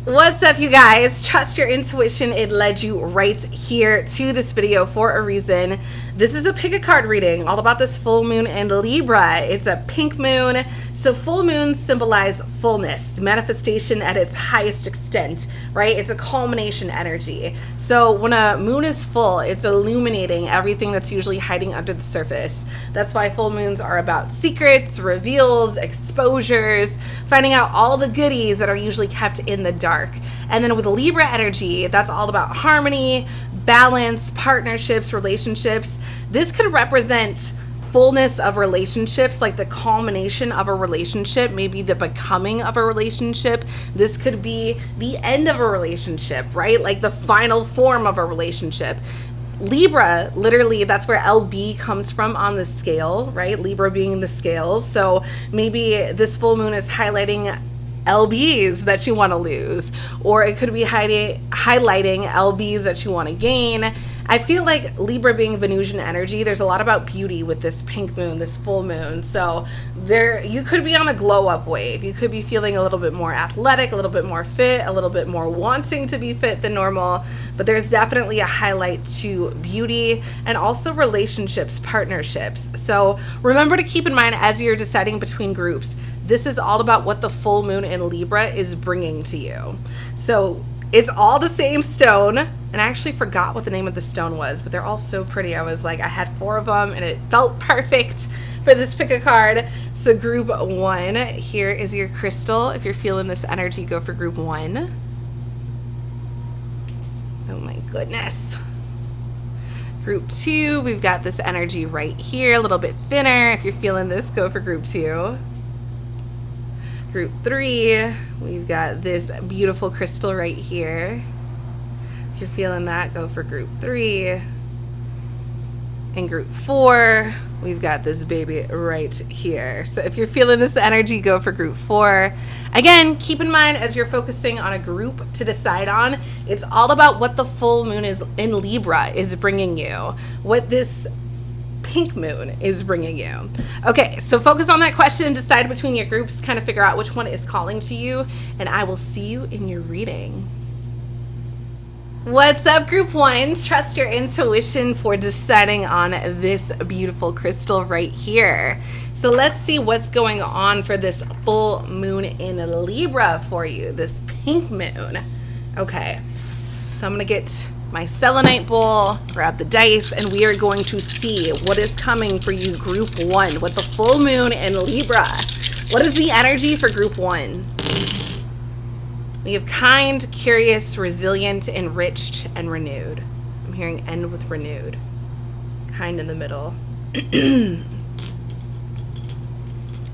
What's up, you guys? Trust your intuition. It led you right here to this video for a reason. This is a pick a card reading all about this full moon in Libra. It's a pink moon. So full moons symbolize fullness, manifestation at its highest extent, right? It's a culmination energy. So when a moon is full, it's illuminating everything that's usually hiding under the surface. That's why full moons are about secrets, reveals, exposures, finding out all the goodies that are usually kept in the dark. And then with Libra energy, that's all about harmony, balance, partnerships, relationships. This could represent fullness of relationships, like the culmination of a relationship, maybe the becoming of a relationship. This could be the end of a relationship, right? Like the final form of a relationship. Libra, literally, that's where LB comes from on the scale, right? Libra being the scales. So maybe this full moon is highlighting LBs that you want to lose, or it could be highlighting LBs that you want to gain. I feel like Libra being Venusian energy, there's a lot about beauty with this pink moon, this full moon. So there, you could be on a glow up wave. You could be feeling a little bit more athletic, a little bit more fit, a little bit more wanting to be fit than normal. But there's definitely a highlight to beauty and also relationships, partnerships. So remember to keep in mind as you're deciding between groups, this is all about what the full moon in Libra is bringing to you. So it's all the same stone, and I actually forgot what the name of the stone was, but they're all so pretty. I was like, I had 4 of them and it felt perfect for this pick a card. So group 1, here is your crystal. If you're feeling this energy, go for group 1. Oh my goodness. Group 2, we've got this energy right here, a little bit thinner. If you're feeling this, go for group 2. Group 3, we've got this beautiful crystal right here. If you're feeling that, go for group 3. And group 4, we've got this baby right here. So if you're feeling this energy, go for group 4. Again, keep in mind as you're focusing on a group to decide on, it's all about what the full moon is in Libra is bringing you. What this pink moon is bringing you. Okay, so focus on that question, decide between your groups, kind of figure out which one is calling to you, and I will see you in your reading. What's up, group 1? Trust your intuition for deciding on this beautiful crystal right here. So let's see what's going on for this full moon in Libra for you, this pink moon. Okay, so I'm gonna get my selenite bowl, grab the dice, and we are going to see what is coming for you, group 1, with the full moon in Libra. What is the energy for group 1? We have kind, curious, resilient, enriched, and renewed. I'm hearing end with renewed. Kind in the middle.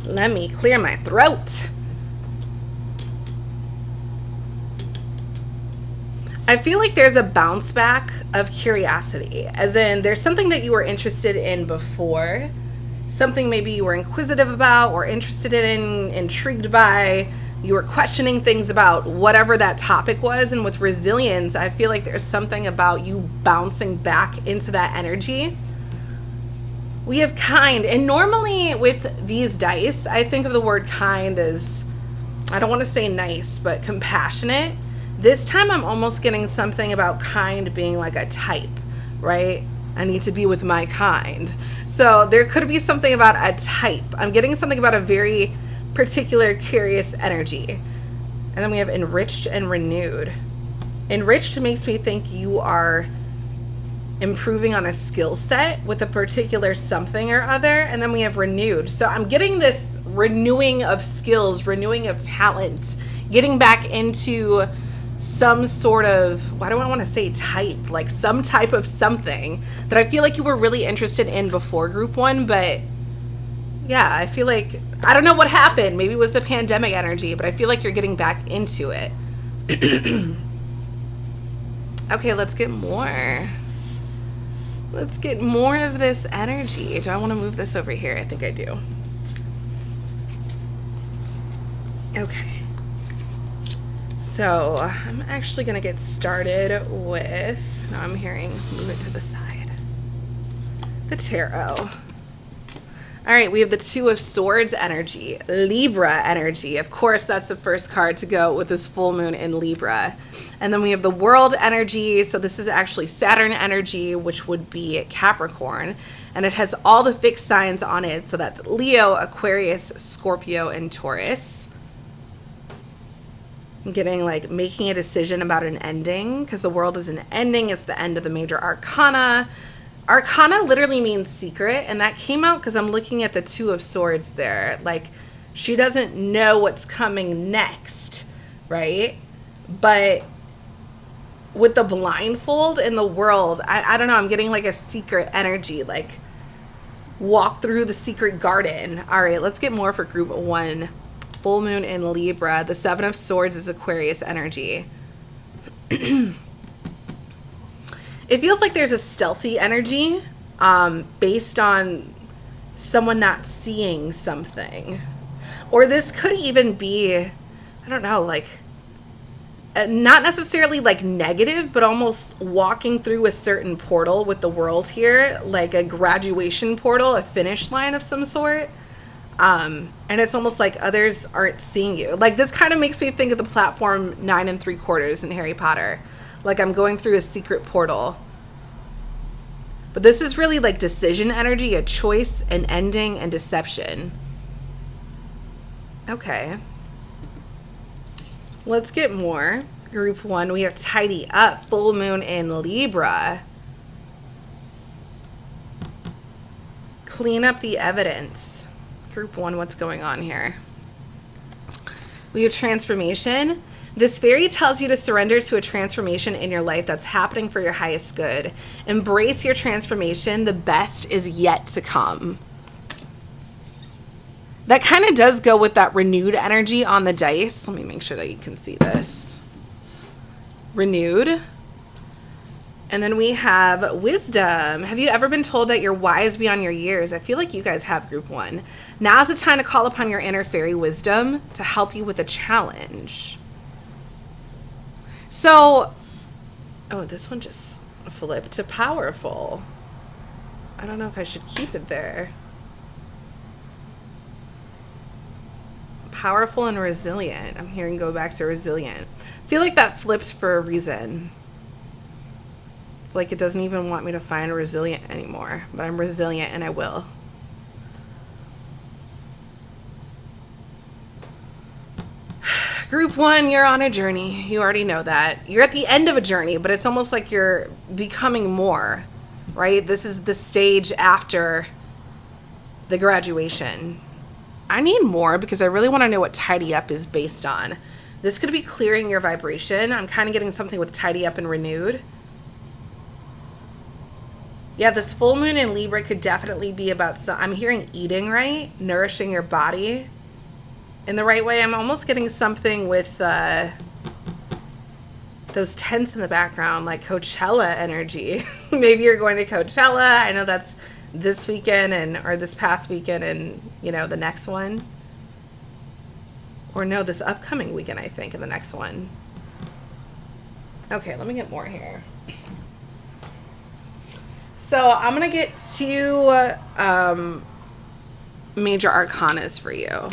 Let me clear my throat. I feel like there's a bounce back of curiosity, as in there's something that you were interested in before, something maybe you were inquisitive about or interested in, intrigued by, you were questioning things about whatever that topic was. And with resilience, I feel like there's something about you bouncing back into that energy. We have kind, and normally with these dice, I think of the word kind as, I don't want to say nice, but compassionate. This time I'm almost getting something about kind being like a type, right? I need to be with my kind. So there could be something about a type. I'm getting something about a very particular curious energy. And then we have enriched and renewed. Enriched makes me think you are improving on a skill set with a particular something or other. And then we have renewed. So I'm getting this renewing of skills, renewing of talent, getting back into some sort of, why do I want to say type, like some type of something that I feel like you were really interested in before group 1. But yeah, I feel like, I don't know what happened. Maybe it was the pandemic energy, but I feel like you're getting back into it. Okay, let's get more. Let's get more of this energy. Do I want to move this over here? I think I do. Okay. So I'm actually going to get started with, now I'm hearing, move it to the side, the tarot. All right, we have the Two of Swords energy, Libra energy. Of course, that's the first card to go with this full moon in Libra. And then we have the World energy. So this is actually Saturn energy, which would be Capricorn. And it has all the fixed signs on it. So that's Leo, Aquarius, Scorpio, and Taurus. I'm getting like making a decision about an ending, because the World is an ending. It's the end of the major arcana. Arcana literally means secret, and that came out because I'm looking at the Two of Swords there. Like, she doesn't know what's coming next, right? But with the blindfold in the World, I don't know, I'm getting like a secret energy, like walk through the secret garden. All right, let's get more for group 1. Full moon in Libra. The Seven of Swords is Aquarius energy. It feels like there's a stealthy energy based on someone not seeing something. Or this could even be, I don't know, like, not necessarily like negative, but almost walking through a certain portal with the World here, like a graduation portal, a finish line of some sort. And it's almost like others aren't seeing you. Like, this kind of makes me think of the platform 9 3/4 in Harry Potter. Like, I'm going through a secret portal. But this is really like decision energy, a choice, an ending, and deception. Okay. Let's get more. Group 1, we have Tidy Up, full moon in Libra. Clean up the evidence. Group 1, what's going on here? We have Transformation. This fairy tells you to surrender to a transformation in your life that's happening for your highest good. Embrace your transformation. The best is yet to come. That kind of does go with that renewed energy on the dice. Let me make sure that you can see this. Renewed. And then we have Wisdom. Have you ever been told that you're wise beyond your years? I feel like you guys have group 1. Now's the time to call upon your inner fairy wisdom to help you with a challenge. So, oh, this one just flipped to powerful. I don't know if I should keep it there. Powerful and resilient. I'm hearing go back to resilient. I feel like that flipped for a reason. It's like it doesn't even want me to find resilient anymore, but I'm resilient and I will. Group 1, you're on a journey. You already know that. You're at the end of a journey, but it's almost like you're becoming more, right? This is the stage after the graduation. I need more because I really want to know what Tidy Up is based on. This could be clearing your vibration. I'm kind of getting something with Tidy Up and Renewed. Yeah, this full moon in Libra could definitely be about I'm hearing eating right, nourishing your body in the right way. I'm almost getting something with those tents in the background, like Coachella energy. Maybe you're going to Coachella. I know that's this weekend or this past weekend and, you know, the next one. Or no, this upcoming weekend, I think, and the next one. Okay, let me get more here. So I'm going to get 2 major arcanas for you.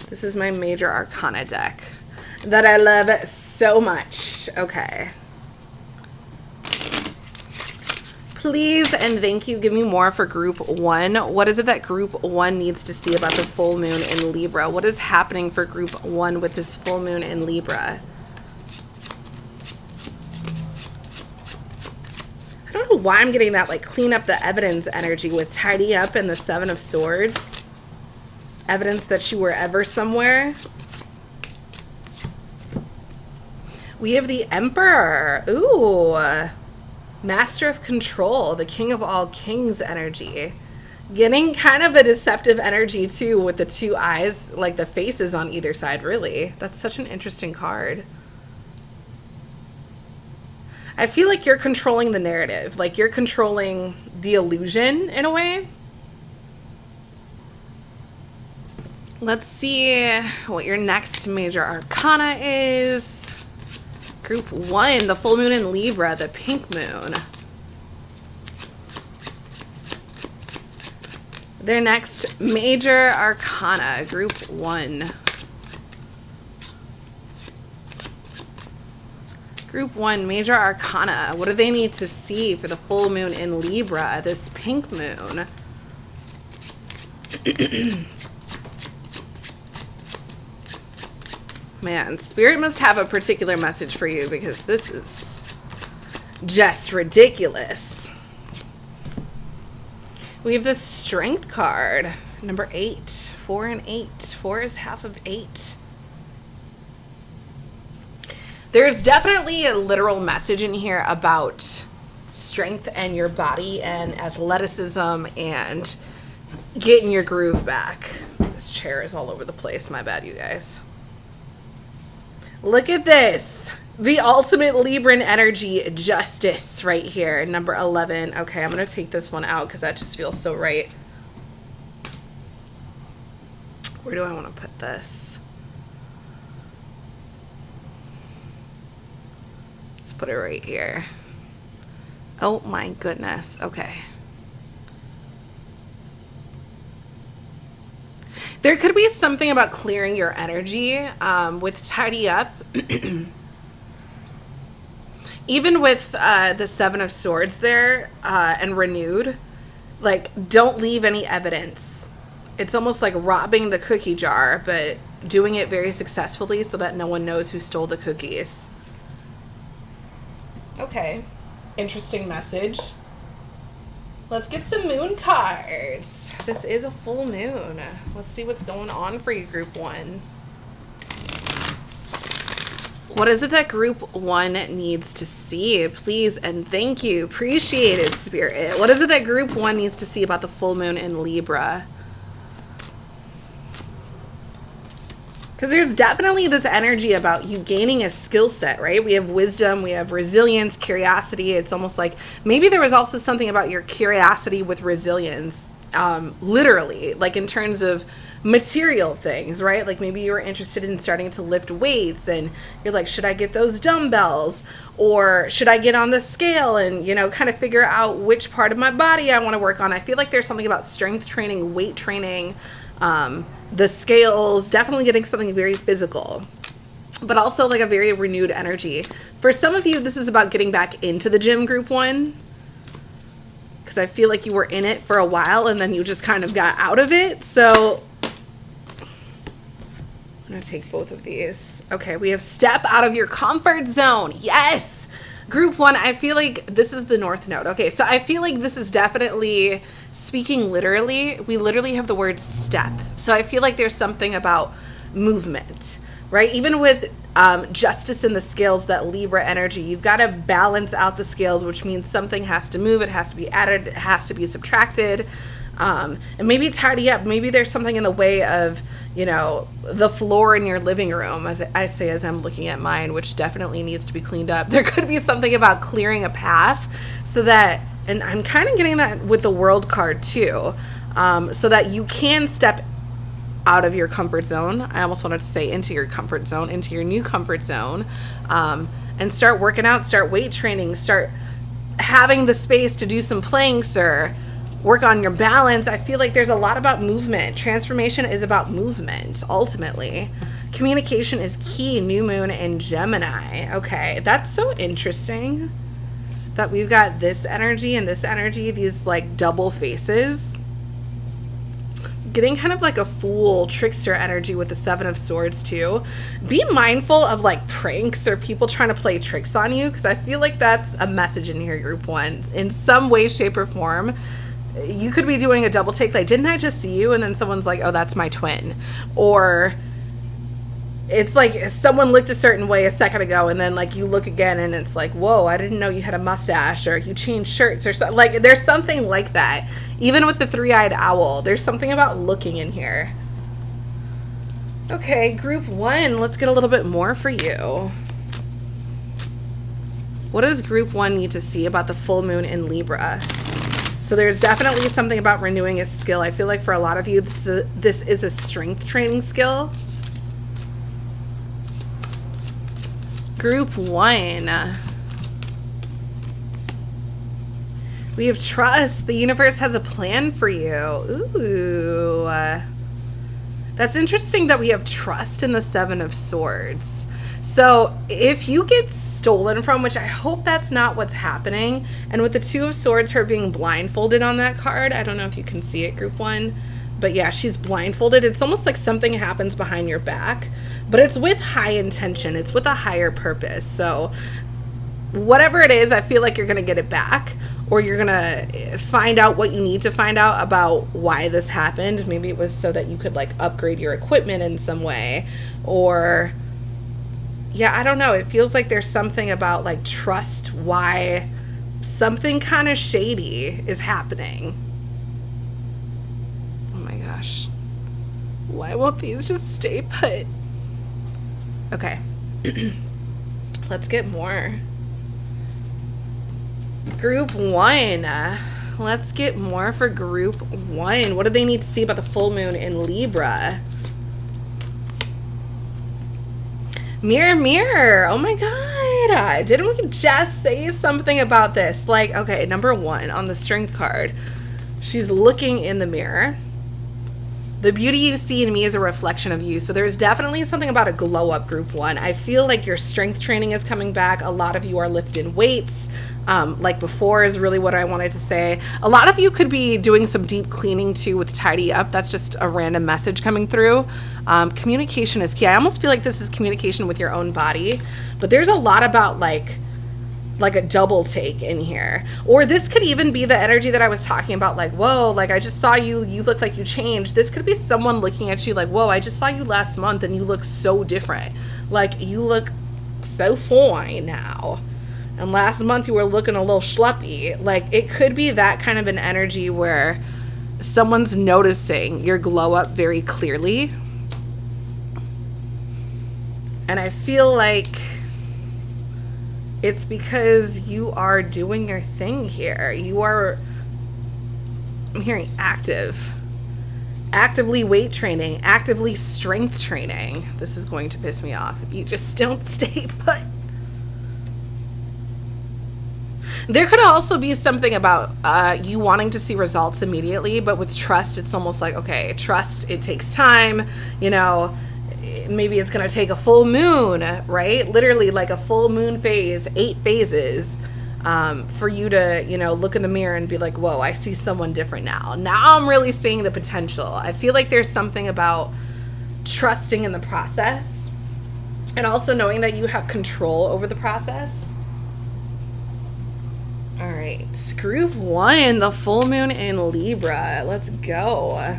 This is my major arcana deck that I love so much. Okay. Please and thank you. Give me more for group 1. What is it that group 1 needs to see about the full moon in Libra? What is happening for group 1 with this full moon in Libra? I don't know why I'm getting that like clean up the evidence energy with Tidy Up and the Seven of Swords. Evidence that you were ever somewhere. We have the Emperor. Ooh. Master of Control, the King of all kings energy. Getting kind of a deceptive energy too with the 2 eyes, like the faces on either side, really. That's such an interesting card. I feel like you're controlling the narrative. Like you're controlling the illusion in a way. Let's see what your next major arcana is. Group 1, the full moon in Libra, the pink moon. Their next major arcana, group 1. Group 1, major arcana. What do they need to see for the full moon in Libra, this pink moon? Man, Spirit must have a particular message for you because this is just ridiculous. We have the Strength card, number 8, 4 and 8. 4 is half of 8. There's definitely a literal message in here about strength and your body and athleticism and getting your groove back. This chair is all over the place. My bad, you guys. Look at this. The ultimate Libran energy, justice, right here, number 11. Okay, I'm going to take this one out because that just feels so right. Where do I want to put this? Let's put it right here. Oh my goodness. Okay. There could be something about clearing your energy with tidy up. Even with the 7 of Swords there and renewed, like, don't leave any evidence. It's almost like robbing the cookie jar, but doing it very successfully so that no one knows who stole the cookies. Okay, interesting message. Let's get some moon cards. This is a full moon. Let's see what's going on for you, group 1. What is it that group 1 needs to see? Please and thank you. Appreciate it, Spirit. What is it that group 1 needs to see about the full moon in Libra? Because there's definitely this energy about you gaining a skill set, right? We have wisdom, we have resilience, curiosity. It's almost like maybe there was also something about your curiosity with resilience, literally, like in terms of material things, right? Like maybe you were interested in starting to lift weights and you're like, should I get those dumbbells or should I get on the scale and, you know, kind of figure out which part of my body I want to work on. I feel like there's something about strength training, weight training, the scales, definitely getting something very physical, but also like a very renewed energy. For some of you, this is about getting back into the gym, group 1. Because I feel like you were in it for a while and then you just kind of got out of it. So I'm going to take both of these. Okay, we have step out of your comfort zone. Yes! Group 1, I feel like this is the North Node. Okay, so I feel like this is definitely, speaking literally, we literally have the word step. So I feel like there's something about movement, right? Even with justice in the scales, that Libra energy, you've got to balance out the scales, which means something has to move, it has to be added, it has to be subtracted. And maybe tidy up. Maybe there's something in the way of, you know, the floor in your living room, as I say, as I'm looking at mine, which definitely needs to be cleaned up. There could be something about clearing a path so that, and I'm kind of getting that with the World card too, so that you can step out of your comfort zone. I almost wanted to say into your comfort zone, into your new comfort zone, and start working out, start weight training, start having the space to do some playing, sir. Work on your balance. I feel like there's a lot about movement. Transformation is about movement, ultimately. Communication is key. New moon in Gemini. Okay, that's so interesting that we've got this energy and this energy, these like double faces. Getting kind of like a fool, trickster energy with the 7 of Swords too. Be mindful of like pranks or people trying to play tricks on you, because I feel like that's a message in here, group 1. In some way, shape, or form. You could be doing a double take, like, didn't I just see you? And then someone's like, oh, that's my twin. Or it's like someone looked a certain way a second ago and then like you look again and it's like, whoa, I didn't know you had a mustache, or you changed shirts or something. Like there's something like that. Even with the 3-eyed owl, there's something about looking in here. Okay, group 1, let's get a little bit more for you. What does group 1 need to see about the full moon in Libra? So there's definitely something about renewing a skill. I feel like for a lot of you, this is a strength training skill. Group 1. We have trust. The universe has a plan for you. Ooh. That's interesting that we have trust in the Seven of Swords. So if you get stolen from, which I hope that's not what's happening, and with the Two of Swords, her being blindfolded on that card, I don't know if you can see it, group one, but yeah, she's blindfolded. It's almost like something happens behind your back, but it's with high intention. It's with a higher purpose. So whatever it is, I feel like you're going to get it back, or you're going to find out what you need to find out about why this happened. Maybe it was so that you could like upgrade your equipment in some way, or yeah, I don't know. It feels like there's something about like trust, why something kind of shady is happening. Oh my gosh. Why won't these just stay put? Okay. Let's get more. Group one. Let's get more for group one. What do they need to see about the full moon in Libra? Mirror, mirror. Oh my God. Didn't we just say something about this? Like, okay, number one on the strength card, she's looking in the mirror. The beauty you see in me is a reflection of you. So there's definitely something about a glow up, group one. I feel like your strength training is coming back. A lot of you are lifting weights. Like before is really what I wanted to say. A lot of you could be doing some deep cleaning too with tidy up. That's just a random message coming through. Communication is key. I almost feel like this is communication with your own body, but there's a lot about like a double take in here. Or this could even be the energy that I was talking about, like, whoa, like I just saw you look like you changed. This could be someone looking at you like, whoa, I just saw you last month and you look so different. Like you look so fine now. And last month you were looking a little schleppy. Like it could be that kind of an energy where someone's noticing your glow up very clearly. And I feel like it's because you are doing your thing here. You are, I'm hearing actively weight training, actively strength training. This is going to piss me off if you just don't stay put. There could also be something about you wanting to see results immediately, but with trust, it's almost like, okay, trust, it takes time, you know, maybe it's going to take a full moon, right? Literally like a full moon phase, 8 phases, for you to, you know, look in the mirror and be like, whoa, I see someone different now. Now I'm really seeing the potential. I feel like there's something about trusting in the process and also knowing that you have control over the process. All right, group one, the full moon in Libra. Let's go.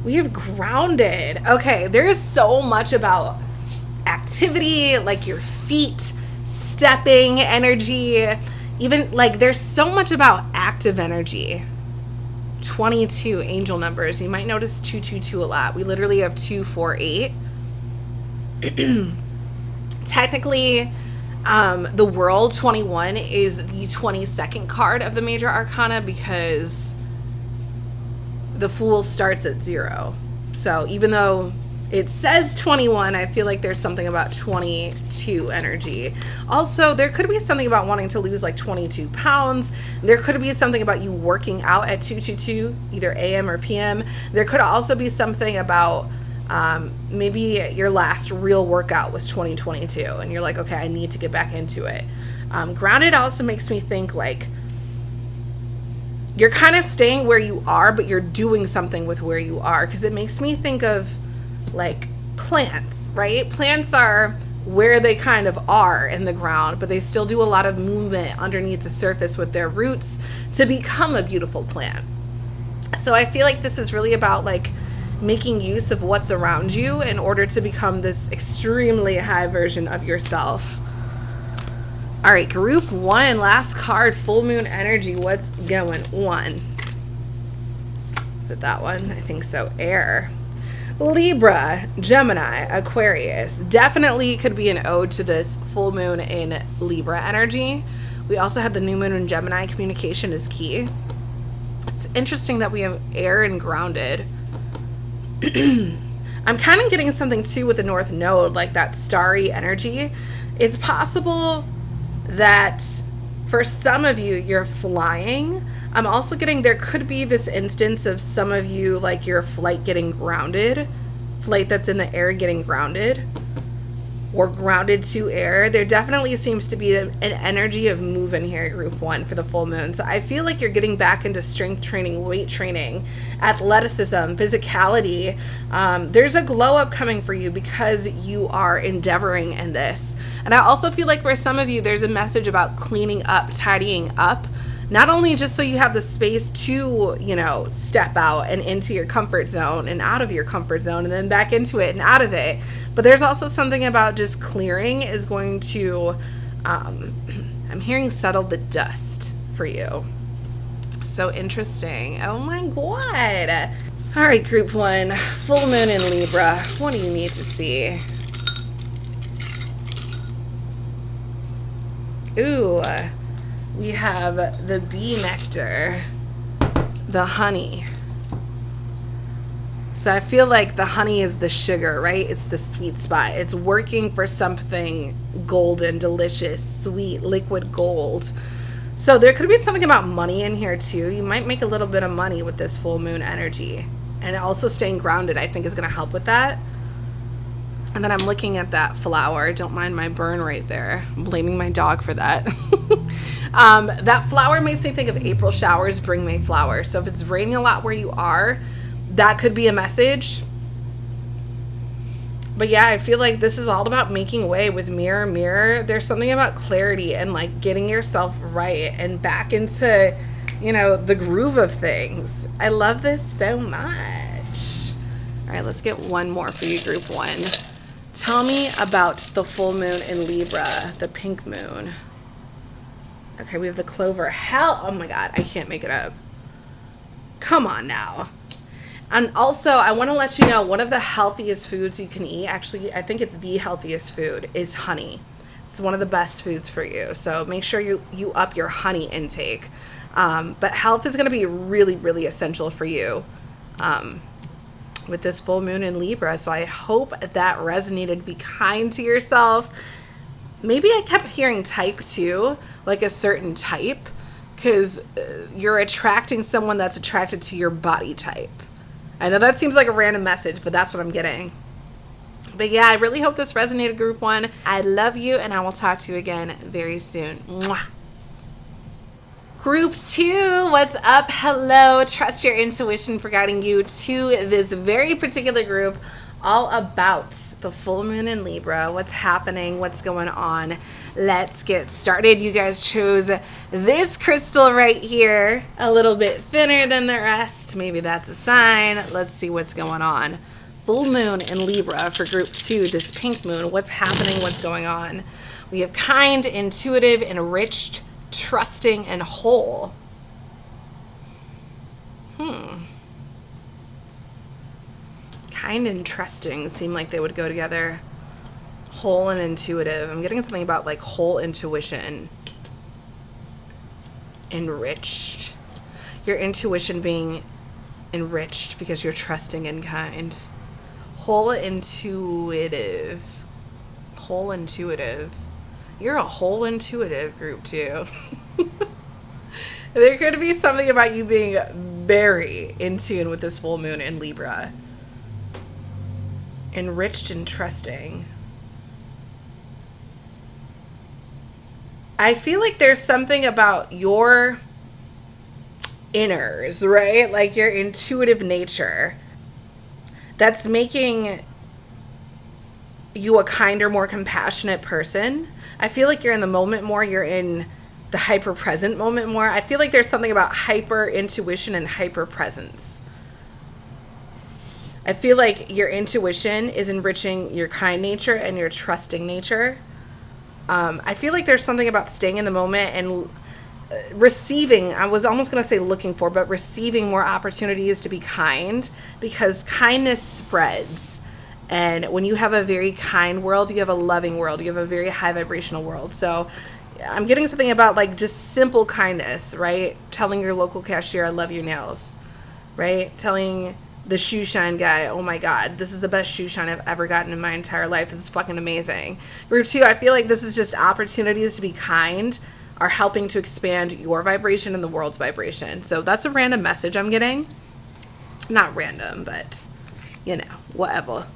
We have grounded. Okay, there's so much about activity, like your feet, stepping energy, even like there's so much about active energy. 22 angel numbers. You might notice 222 a lot. We literally have 248. Technically, the World 21 is the 22nd card of the major arcana because the Fool starts at 0. So even though it says 21, I feel like there's something about 22 energy. Also, there could be something about wanting to lose like 22 pounds. There could be something about you working out at 222, either AM or PM. There could also be something about maybe your last real workout was 2022 and you're like, okay, I need to get back into it. Grounded also makes me think like you're kind of staying where you are, but you're doing something with where you are, because it makes me think of like plants, right? Plants are where they kind of are in the ground, but they still do a lot of movement underneath the surface with their roots to become a beautiful plant. So I feel like this is really about like making use of what's around you in order to become this extremely high version of yourself. All right, group one, last card, full moon energy. What's going on? Is it that one? I think so. Air. Libra, Gemini, Aquarius. Definitely could be an ode to this full moon in Libra energy. We also had the new moon in Gemini. Communication is key. It's interesting that we have air and grounded. I'm kind of getting something too with the North Node, like that starry energy. It's possible that for some of you, you're flying. I'm also getting there could be this instance of some of you, like your flight getting grounded, flight that's in the air getting grounded, or grounded to air. There definitely seems to be an energy of moving here at group 1 for the full moon. So I feel like you're getting back into strength training, weight training, athleticism, physicality. There's a glow up coming for you because you are endeavoring in this. And I also feel like for some of you, there's a message about cleaning up, tidying up. Not only just so you have the space to, you know, step out and into your comfort zone and out of your comfort zone and then back into it and out of it, but there's also something about just clearing is going to, I'm hearing settle the dust for you. So interesting. Oh my God. All right, group 1, full moon in Libra. What do you need to see? Ooh. We have the bee nectar, the honey. So I feel like the honey is the sugar, right? It's the sweet spot. It's working for something golden, delicious, sweet, liquid gold. So there could be something about money in here too. You might make a little bit of money with this full moon energy. And also staying grounded, I think, is going to help with that. And then I'm looking at that flower. Don't mind my burn right there. I'm blaming my dog for that. That flower makes me think of April showers bring May flowers. So if it's raining a lot where you are, that could be a message. But yeah, I feel like this is all about making way with mirror, mirror. There's something about clarity and like getting yourself right and back into, you know, the groove of things. I love this so much. All right, let's get one more for you, group 1. Tell me about the full moon in Libra, the pink moon. Okay, we have the clover. Hell, oh my God, I can't make it up. Come on now. And also, I want to let you know, one of the healthiest foods you can eat, actually, I think it's the healthiest food, is honey. It's one of the best foods for you. So make sure you up your honey intake. But health is going to be really, really essential for you. With this full moon in Libra. So I hope that resonated. Be kind to yourself. Maybe I kept hearing type 2, like a certain type, because you're attracting someone that's attracted to your body type. I know that seems like a random message, but that's what I'm getting. But yeah, I really hope this resonated, group 1. I love you, and I will talk to you again very soon. Mwah. Group 2, what's up? Hello. Trust your intuition for guiding you to this very particular group, all about the full moon in Libra. What's happening? What's going on? Let's get started. You guys chose this crystal right here, a little bit thinner than the rest. Maybe that's a sign. Let's see what's going on. Full moon in Libra for group 2, this pink moon. What's happening? What's going on? We have kind, intuitive, enriched, trusting, and whole. Kind and trusting seem like they would go together. Whole and intuitive. I'm getting something about like whole intuition. Enriched. Your intuition being enriched because you're trusting and kind. Whole intuitive. Whole intuitive. You're a whole intuitive, group 2. There could be something about you being very in tune with this full moon in Libra. Enriched and trusting. I feel like there's something about your inners, right? Like your intuitive nature that's making you a kinder, more compassionate person. I feel like you're in the moment more. You're in the hyper present moment more. I feel like there's something about hyper intuition and hyper presence. I feel like your intuition is enriching your kind nature and your trusting nature. I feel like there's something about staying in the moment and receiving, I was almost going to say looking for, but receiving more opportunities to be kind, because kindness spreads. And when you have a very kind world, you have a loving world, you have a very high vibrational world. So I'm getting something about like just simple kindness, right? Telling your local cashier, I love your nails, right? Telling the shoe shine guy. Oh my God, this is the best shoe shine I've ever gotten in my entire life. This is fucking amazing. Group 2, I feel like this is just opportunities to be kind are helping to expand your vibration and the world's vibration. So that's a random message I'm getting. Not random, but you know, whatever.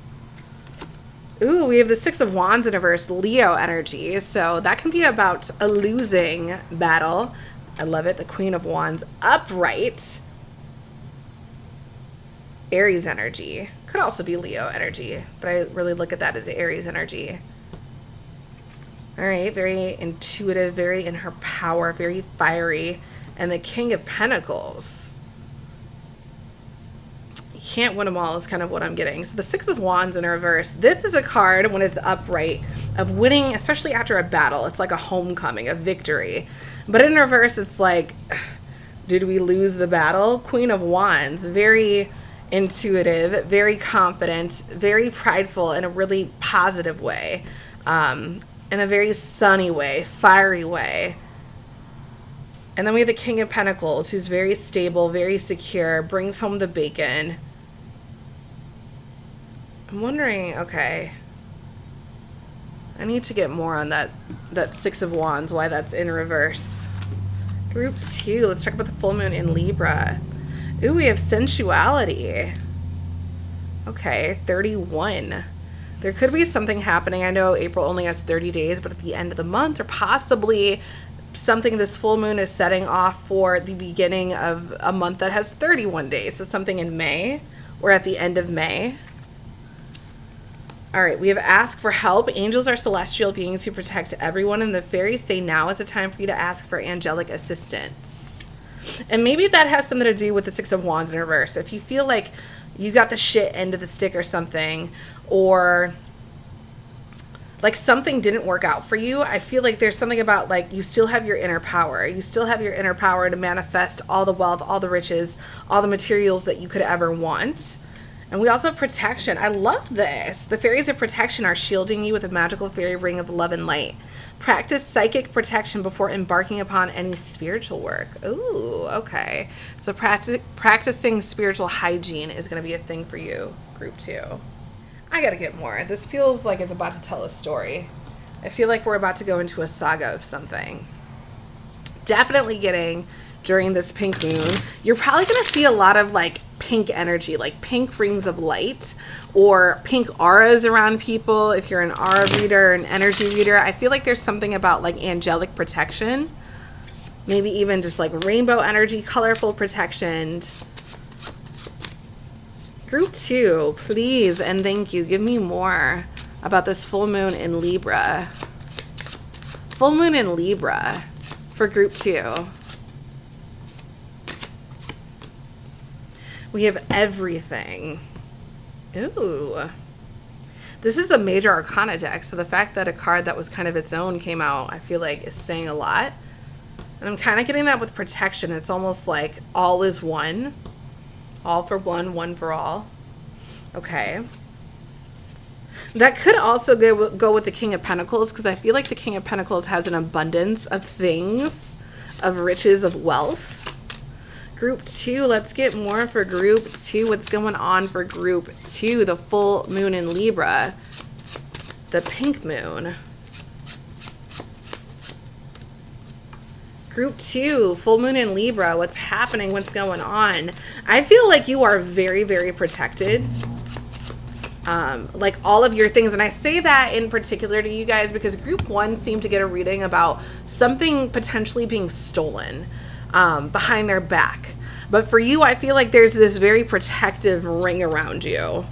Ooh, we have the 6 of Wands in reverse, Leo energy. So that can be about a losing battle. I love it. The Queen of Wands upright. Aries energy. Could also be Leo energy, but I really look at that as Aries energy. All right, very intuitive, very in her power, very fiery. And the King of Pentacles. You can't win them all is kind of what I'm getting. So the 6 of Wands in reverse. This is a card when it's upright of winning, especially after a battle. It's like a homecoming, a victory. But in reverse, it's like, did we lose the battle? Queen of Wands, very intuitive, very confident, very prideful in a really positive way, in a very sunny way, fiery way. And then we have the King of Pentacles, who's very stable, very secure, brings home the bacon. I'm wondering, okay, I need to get more on that 6 of Wands, why that's in reverse. Group 2, let's talk about the full moon in Libra. Ooh, we have sensuality. Okay, 31. There could be something happening. I know April only has 30 days, but at the end of the month, or possibly something this full moon is setting off for the beginning of a month that has 31 days. So something in May or at the end of May. All right, we have ask for help. Angels are celestial beings who protect everyone, and the fairies say now is the time for you to ask for angelic assistance. And maybe that has something to do with the 6 of Wands in reverse. If you feel like you got the shit end of the stick or something, or like something didn't work out for you, I feel like there's something about like you still have your inner power. You still have your inner power to manifest all the wealth, all the riches, all the materials that you could ever want. And we also have protection. I love this. The fairies of protection are shielding you with a magical fairy ring of love and light. Practice psychic protection before embarking upon any spiritual work. Ooh, okay. So practicing spiritual hygiene is going to be a thing for you, group 2. I got to get more. This feels like it's about to tell a story. I feel like we're about to go into a saga of something. Definitely getting during this pink moon, you're probably going to see a lot of like pink energy, like pink rings of light or pink auras around people. If you're an aura reader, an energy reader, I feel like there's something about like angelic protection, maybe even just like rainbow energy, colorful protection. Group 2, please and thank you. Give me more about this full moon in Libra. Full moon in Libra for group 2. We have everything. Ooh. This is a major arcana deck, so the fact that a card that was kind of its own came out, I feel like is saying a lot. And I'm kind of getting that with protection. It's almost like all is one. All for one, one for all. Okay. That could also go with the King of Pentacles, because I feel like the King of Pentacles has an abundance of things, of riches, of wealth. Group 2, let's get more for group 2. What's going on for group 2? The full moon in Libra. The pink moon. Group 2, full moon in Libra. What's happening? What's going on? I feel like you are very, very protected. Like all of your things. And I say that in particular to you guys because group 1 seemed to get a reading about something potentially being stolen behind their back. But for you, I feel like there's this very protective ring around you.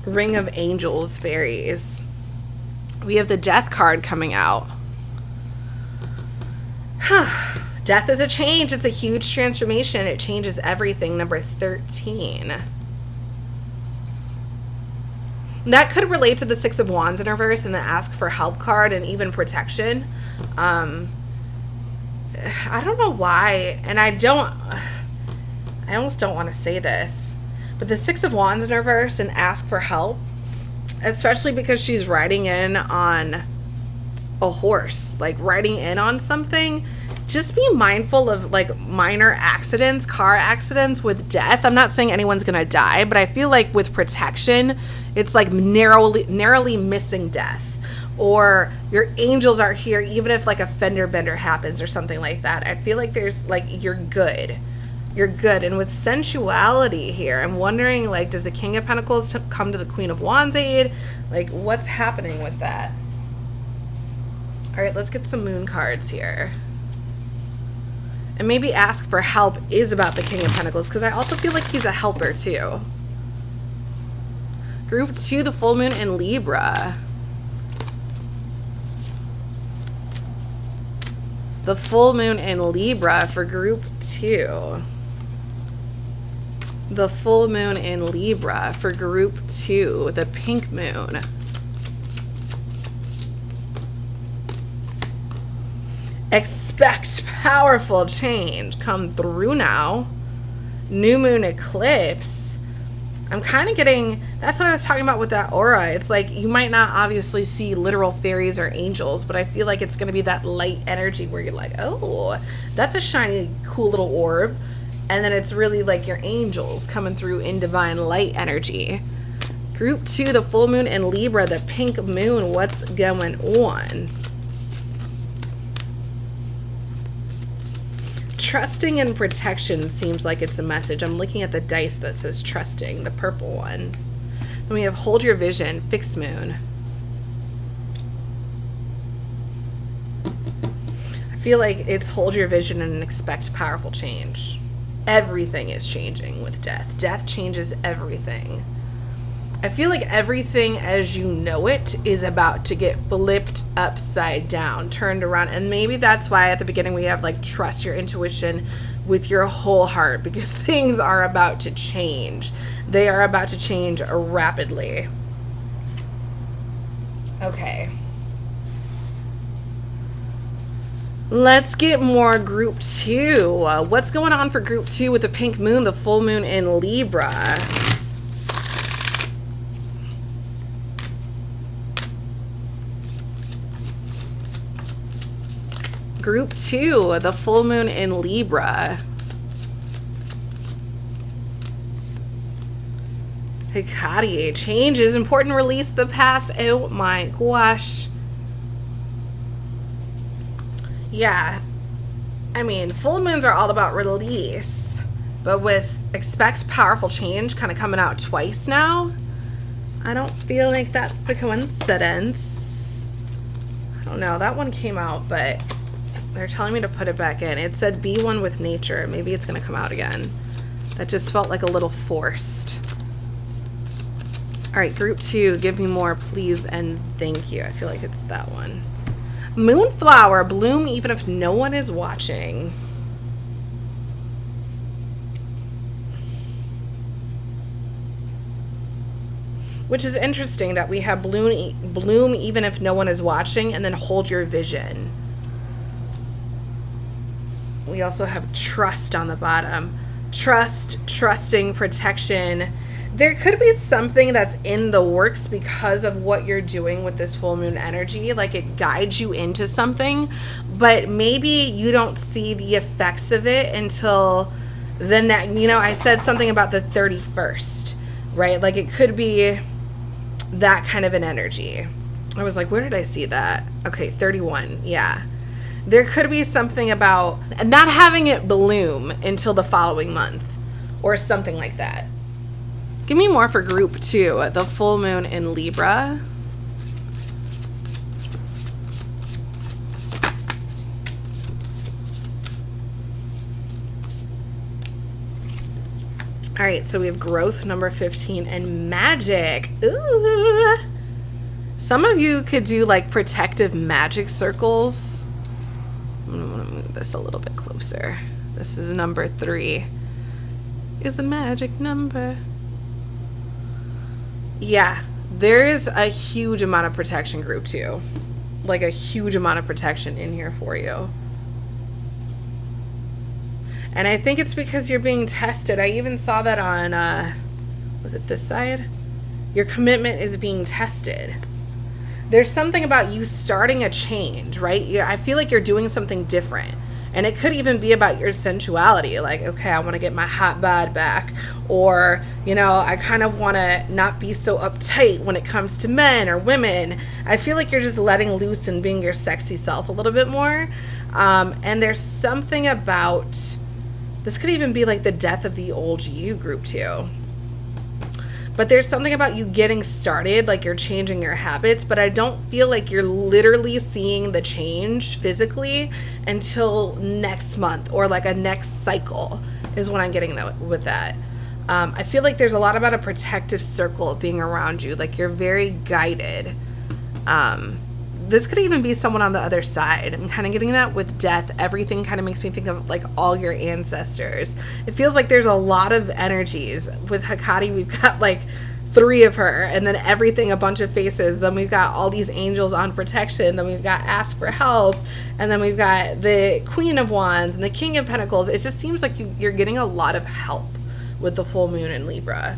Ring of angels, fairies. We have the death card coming out. Death is a change. It's a huge transformation. It changes everything. Number 13. That could relate to the 6 of Wands in reverse and the ask for help card and even protection. I don't know why, and I almost don't want to say this, but the 6 of Wands in reverse and ask for help, especially because she's riding in on a horse, like riding in on something. Just be mindful of like minor accidents, car accidents with death. I'm not saying anyone's gonna die, but I feel like with protection, it's like narrowly missing death. Or your angels are here even if like a fender bender happens or something like that. I feel like there's like you're good. You're good. And with sensuality here, I'm wondering, like, does the King of Pentacles come to the Queen of Wands aid? Like, what's happening with that? All right, let's get some moon cards here. And maybe ask for help is about the King of Pentacles, because I also feel like he's a helper too. Group 2, the full moon in Libra. The full moon in Libra for group 2. The full moon in Libra for group 2, the pink moon. Expect powerful change come through now. New moon eclipse. I'm kind of getting, that's what I was talking about with that aura. It's like you might not obviously see literal fairies or angels, but I feel like it's going to be that light energy where you're like, oh, that's a shiny, cool little orb. And then it's really like your angels coming through in divine light energy. Group 2, the full moon in Libra, the pink moon. What's going on? Trusting and protection seems like it's a message. I'm looking at the dice that says trusting, the purple one. Then we have hold your vision, fixed moon. I feel like it's hold your vision and expect powerful change. Everything is changing with death. Death changes everything. I feel like everything as you know it is about to get flipped upside down, turned around. And maybe that's why at the beginning we have like trust your intuition with your whole heart, because things are about to change. They are about to change rapidly. Okay. Let's get more group 2. What's going on for group 2 with the pink moon, the full moon in Libra? Group 2, the full moon in Libra. Hecate, change is important, release the past. Oh my gosh. Yeah, I mean, full moons are all about release, but with expect powerful change kind of coming out twice now, I don't feel like that's a coincidence. I don't know, that one came out, but they're telling me to put it back in. It said be one with nature. Maybe it's going to come out again. That just felt like a little forced. All right, group 2, give me more, please, and thank you. I feel like it's that one. Moonflower, bloom even if no one is watching. Which is interesting that we have bloom even if no one is watching, and then hold your vision. We also have trust on the bottom. Trust, trusting, protection. There could be something that's in the works because of what you're doing with this full moon energy. Like it guides you into something, but maybe you don't see the effects of it until the next, you know, I said something about the 31st, right? Like it could be that kind of an energy. I was like, where did I see that? Okay, 31, yeah. There could be something about not having it bloom until the following month or something like that. Give me more for group 2, the full moon in Libra. All right, so we have growth number 15 and magic. Ooh. Some of you could do like protective magic circles. I'm gonna move this a little bit closer. This is number 3. Is the magic number. Yeah, there's a huge amount of protection, group 2. Like a huge amount of protection in here for you. And I think it's because you're being tested. I even saw that on, was it this side? Your commitment is being tested. there's something about you starting a change, right? I feel like you're doing something different. And it could even be about your sensuality. Like, okay, I want to get my hot bod back. Or, you know, I kind of want to not be so uptight when it comes to men or women. I feel like you're just letting loose and being your sexy self a little bit more. And there's something about, this could even be like the death of the old you, group 2. But there's something about you getting started, like you're changing your habits, but I don't feel like you're literally seeing the change physically until next month or like a next cycle is what I'm getting with that. I feel like there's a lot about a protective circle being around you, like you're very guided. This could even be someone on the other side. I'm kind of getting that with death. Everything kind of makes me think of like all your ancestors. It feels like there's a lot of energies. With Hecate, we've got like 3 of her, and then everything, a bunch of faces. Then we've got all these angels on protection. Then we've got ask for help. And then we've got the Queen of Wands and the King of Pentacles. It just seems like you're getting a lot of help with the full moon in Libra,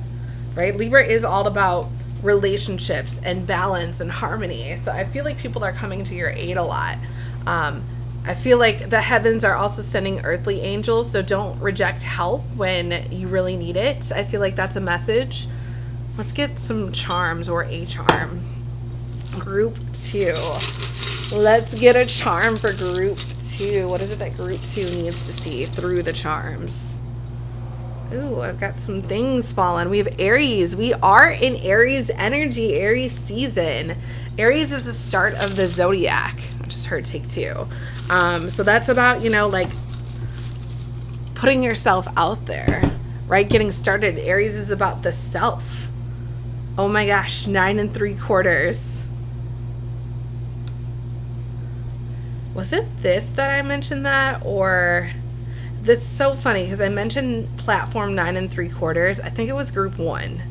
right? Libra is all about relationships and balance and harmony. So I feel like people are coming to your aid a lot. I feel like the heavens are also sending earthly angels, so don't reject help when you really need it. I feel like that's a message. Let's get some charms or a charm. Group 2. Let's get a charm for group 2. What is it that group 2 needs to see through the charms? Ooh, I've got some things falling. We have Aries. We are in Aries energy, Aries season. Aries is the start of the zodiac. I just heard take 2. So that's about, you know, like putting yourself out there, right? Getting started. Aries is about the self. Oh my gosh, 9 3/4. Was it this that I mentioned that, or... That's so funny because I mentioned platform 9 3/4. I think it was group 1.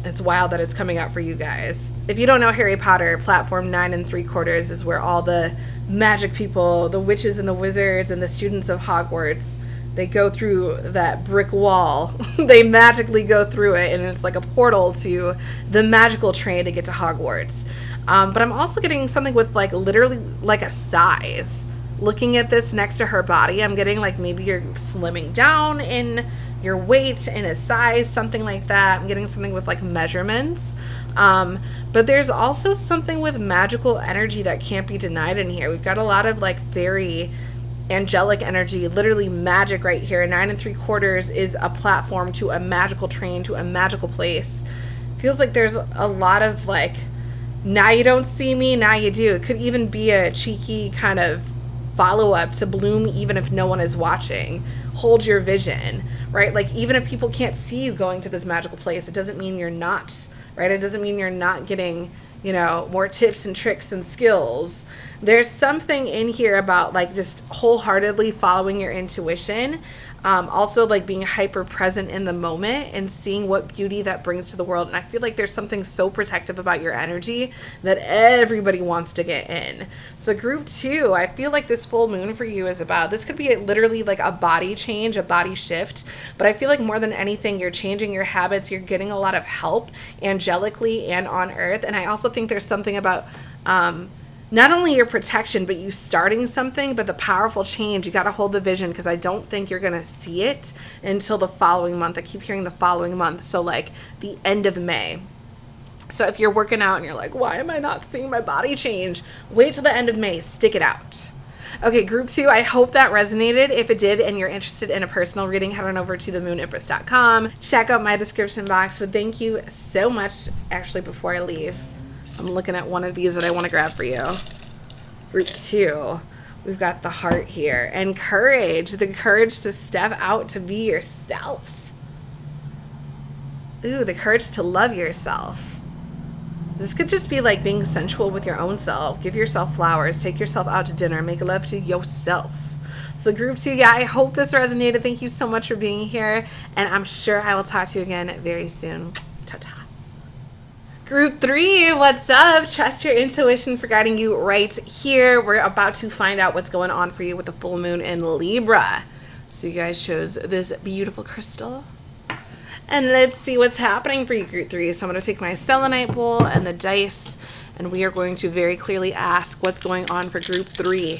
It's wild that it's coming out for you guys. If you don't know Harry Potter, platform 9 3/4 is where all the magic people, the witches and the wizards and the students of Hogwarts, they go through that brick wall. They magically go through it, and it's like a portal to the magical train to get to Hogwarts. But I'm also getting something with like literally like a size. Looking at this next to her body, I'm getting like maybe you're slimming down in your weight, in a size, something like that. I'm getting something with like measurements. But there's also something with magical energy that can't be denied in here. We've got a lot of like fairy, angelic energy, literally magic right here. 9 3/4 is a platform to a magical train, to a magical place. Feels like there's a lot of like, now you don't see me, now you do. It could even be a cheeky kind of follow-up to bloom even if no one is watching. Hold your vision, right? Like even if people can't see you going to this magical place, it doesn't mean you're not, right? It doesn't mean you're not getting, you know, more tips and tricks and skills. There's something in here about like just wholeheartedly following your intuition. Also like being hyper present in the moment and seeing what beauty that brings to the world. And I feel like there's something so protective about your energy that everybody wants to get in. So group 2, I feel like this full moon for you is about, this could be literally like a body change, a body shift. But I feel like more than anything, you're changing your habits. You're getting a lot of help angelically and on earth. And I also think there's something about, not only your protection, but you starting something, but the powerful change. You got to hold the vision, because I don't think you're going to see it until the following month. I keep hearing the following month. So like the end of May. So if you're working out and you're like, why am I not seeing my body change? Wait till the end of May. Stick it out. Okay, group 2, I hope that resonated. If it did and you're interested in a personal reading, head on over to themoonimpress.com. Check out my description box. But thank you so much. Actually, before I leave, I'm looking at one of these that I want to grab for you. Group 2, we've got the heart here. And courage, the courage to step out to be yourself. Ooh, the courage to love yourself. This could just be like being sensual with your own self. Give yourself flowers, take yourself out to dinner, make love to yourself. So group 2, yeah, I hope this resonated. Thank you so much for being here. And I'm sure I will talk to you again very soon. Ta-ta. Group 3, what's up? Trust your intuition for guiding you right here. We're about to find out what's going on for you with the full moon in Libra. So you guys chose this beautiful crystal. And let's see what's happening for you, group 3. So I'm going to take my selenite bowl and the dice, and we are going to very clearly ask what's going on for group 3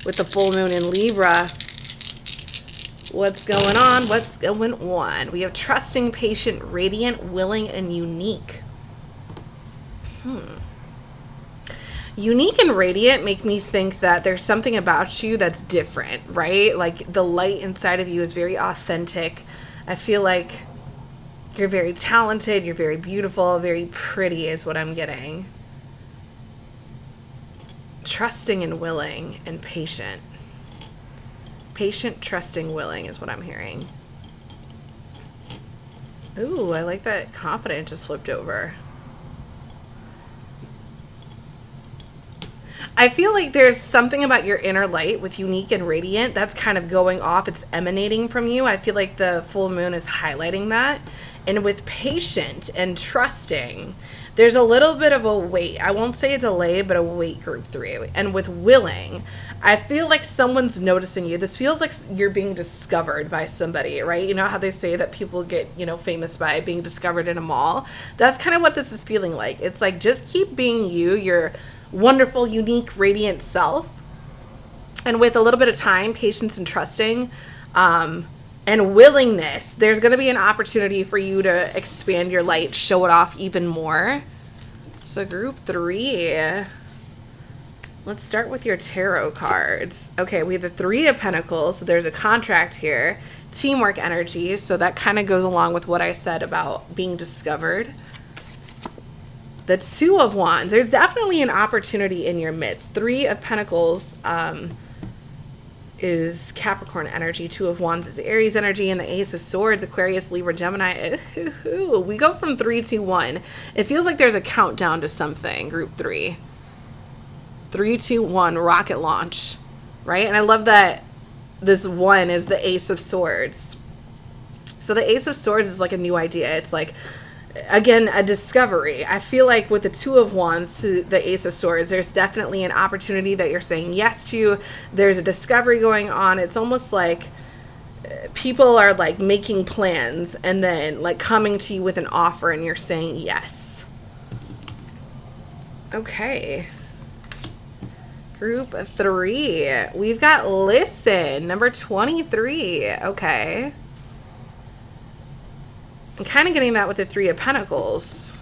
with the full moon in Libra. What's going on? What's going on? We have trusting, patient, radiant, willing, and unique. Unique and radiant make me think that there's something about you that's different, right? Like the light inside of you is very authentic. I feel like you're very talented, you're very beautiful, very pretty is what I'm getting. Trusting and willing and patient. Patient, trusting, willing is what I'm hearing. Ooh, I like that confident just flipped over. I feel like there's something about your inner light with unique and radiant that's kind of going off. It's emanating from you. I feel like the full moon is highlighting that. And with patient and trusting, there's a little bit of a wait. I won't say a delay, but a wait, group 3. And with willing, I feel like someone's noticing you. This feels like you're being discovered by somebody, right? You know how they say that people get, famous by being discovered in a mall? That's kind of what this is feeling like. It's like, just keep being you, your wonderful, unique, radiant self. And with a little bit of time, patience, and trusting, and willingness, there's going to be an opportunity for you to expand your light, show it off even more. So group 3, let's start with your tarot cards. Okay, we have the 3 of Pentacles. So there's a contract here, teamwork energy. So that kind of goes along with what I said about being discovered. The 2 of Wands, there's definitely an opportunity in your midst. 3 of Pentacles is Capricorn energy. 2 of Wands is Aries energy, and the Ace of Swords, Aquarius, Libra, Gemini. Ooh, we go from 3 to 1. It feels like there's a countdown to something, group 3. 3, 2, 1, rocket launch, right? And I love that this 1 is the Ace of Swords. So the Ace of Swords is like a new idea. It's like, again, a discovery. I feel like with the 2 of Wands to the Ace of Swords, there's definitely an opportunity that you're saying yes to. There's a discovery going on. It's almost like people are like making plans and then like coming to you with an offer and you're saying yes. Okay. Group 3. We've got listen, number 23. Okay. I'm kind of getting that with the 3 of Pentacles.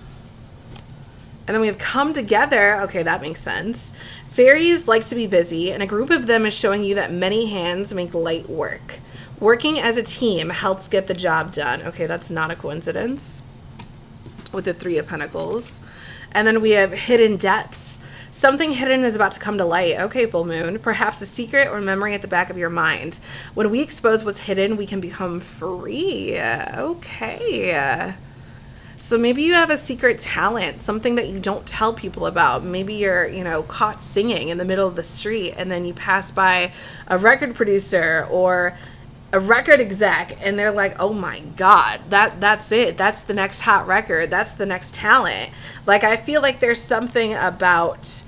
And then we have come together. Okay, that makes sense. Fairies like to be busy, and a group of them is showing you that many hands make light work. Working as a team helps get the job done. Okay, that's not a coincidence with the 3 of Pentacles. And then we have hidden depths. Something hidden is about to come to light. Okay, full moon. Perhaps a secret or memory at the back of your mind. When we expose what's hidden, we can become free. Okay. So maybe you have a secret talent, something that you don't tell people about. Maybe you're, caught singing in the middle of the street and then you pass by a record producer or a record exec and they're like, oh my God, that's it. That's the next hot record. That's the next talent. Like, I feel like there's something about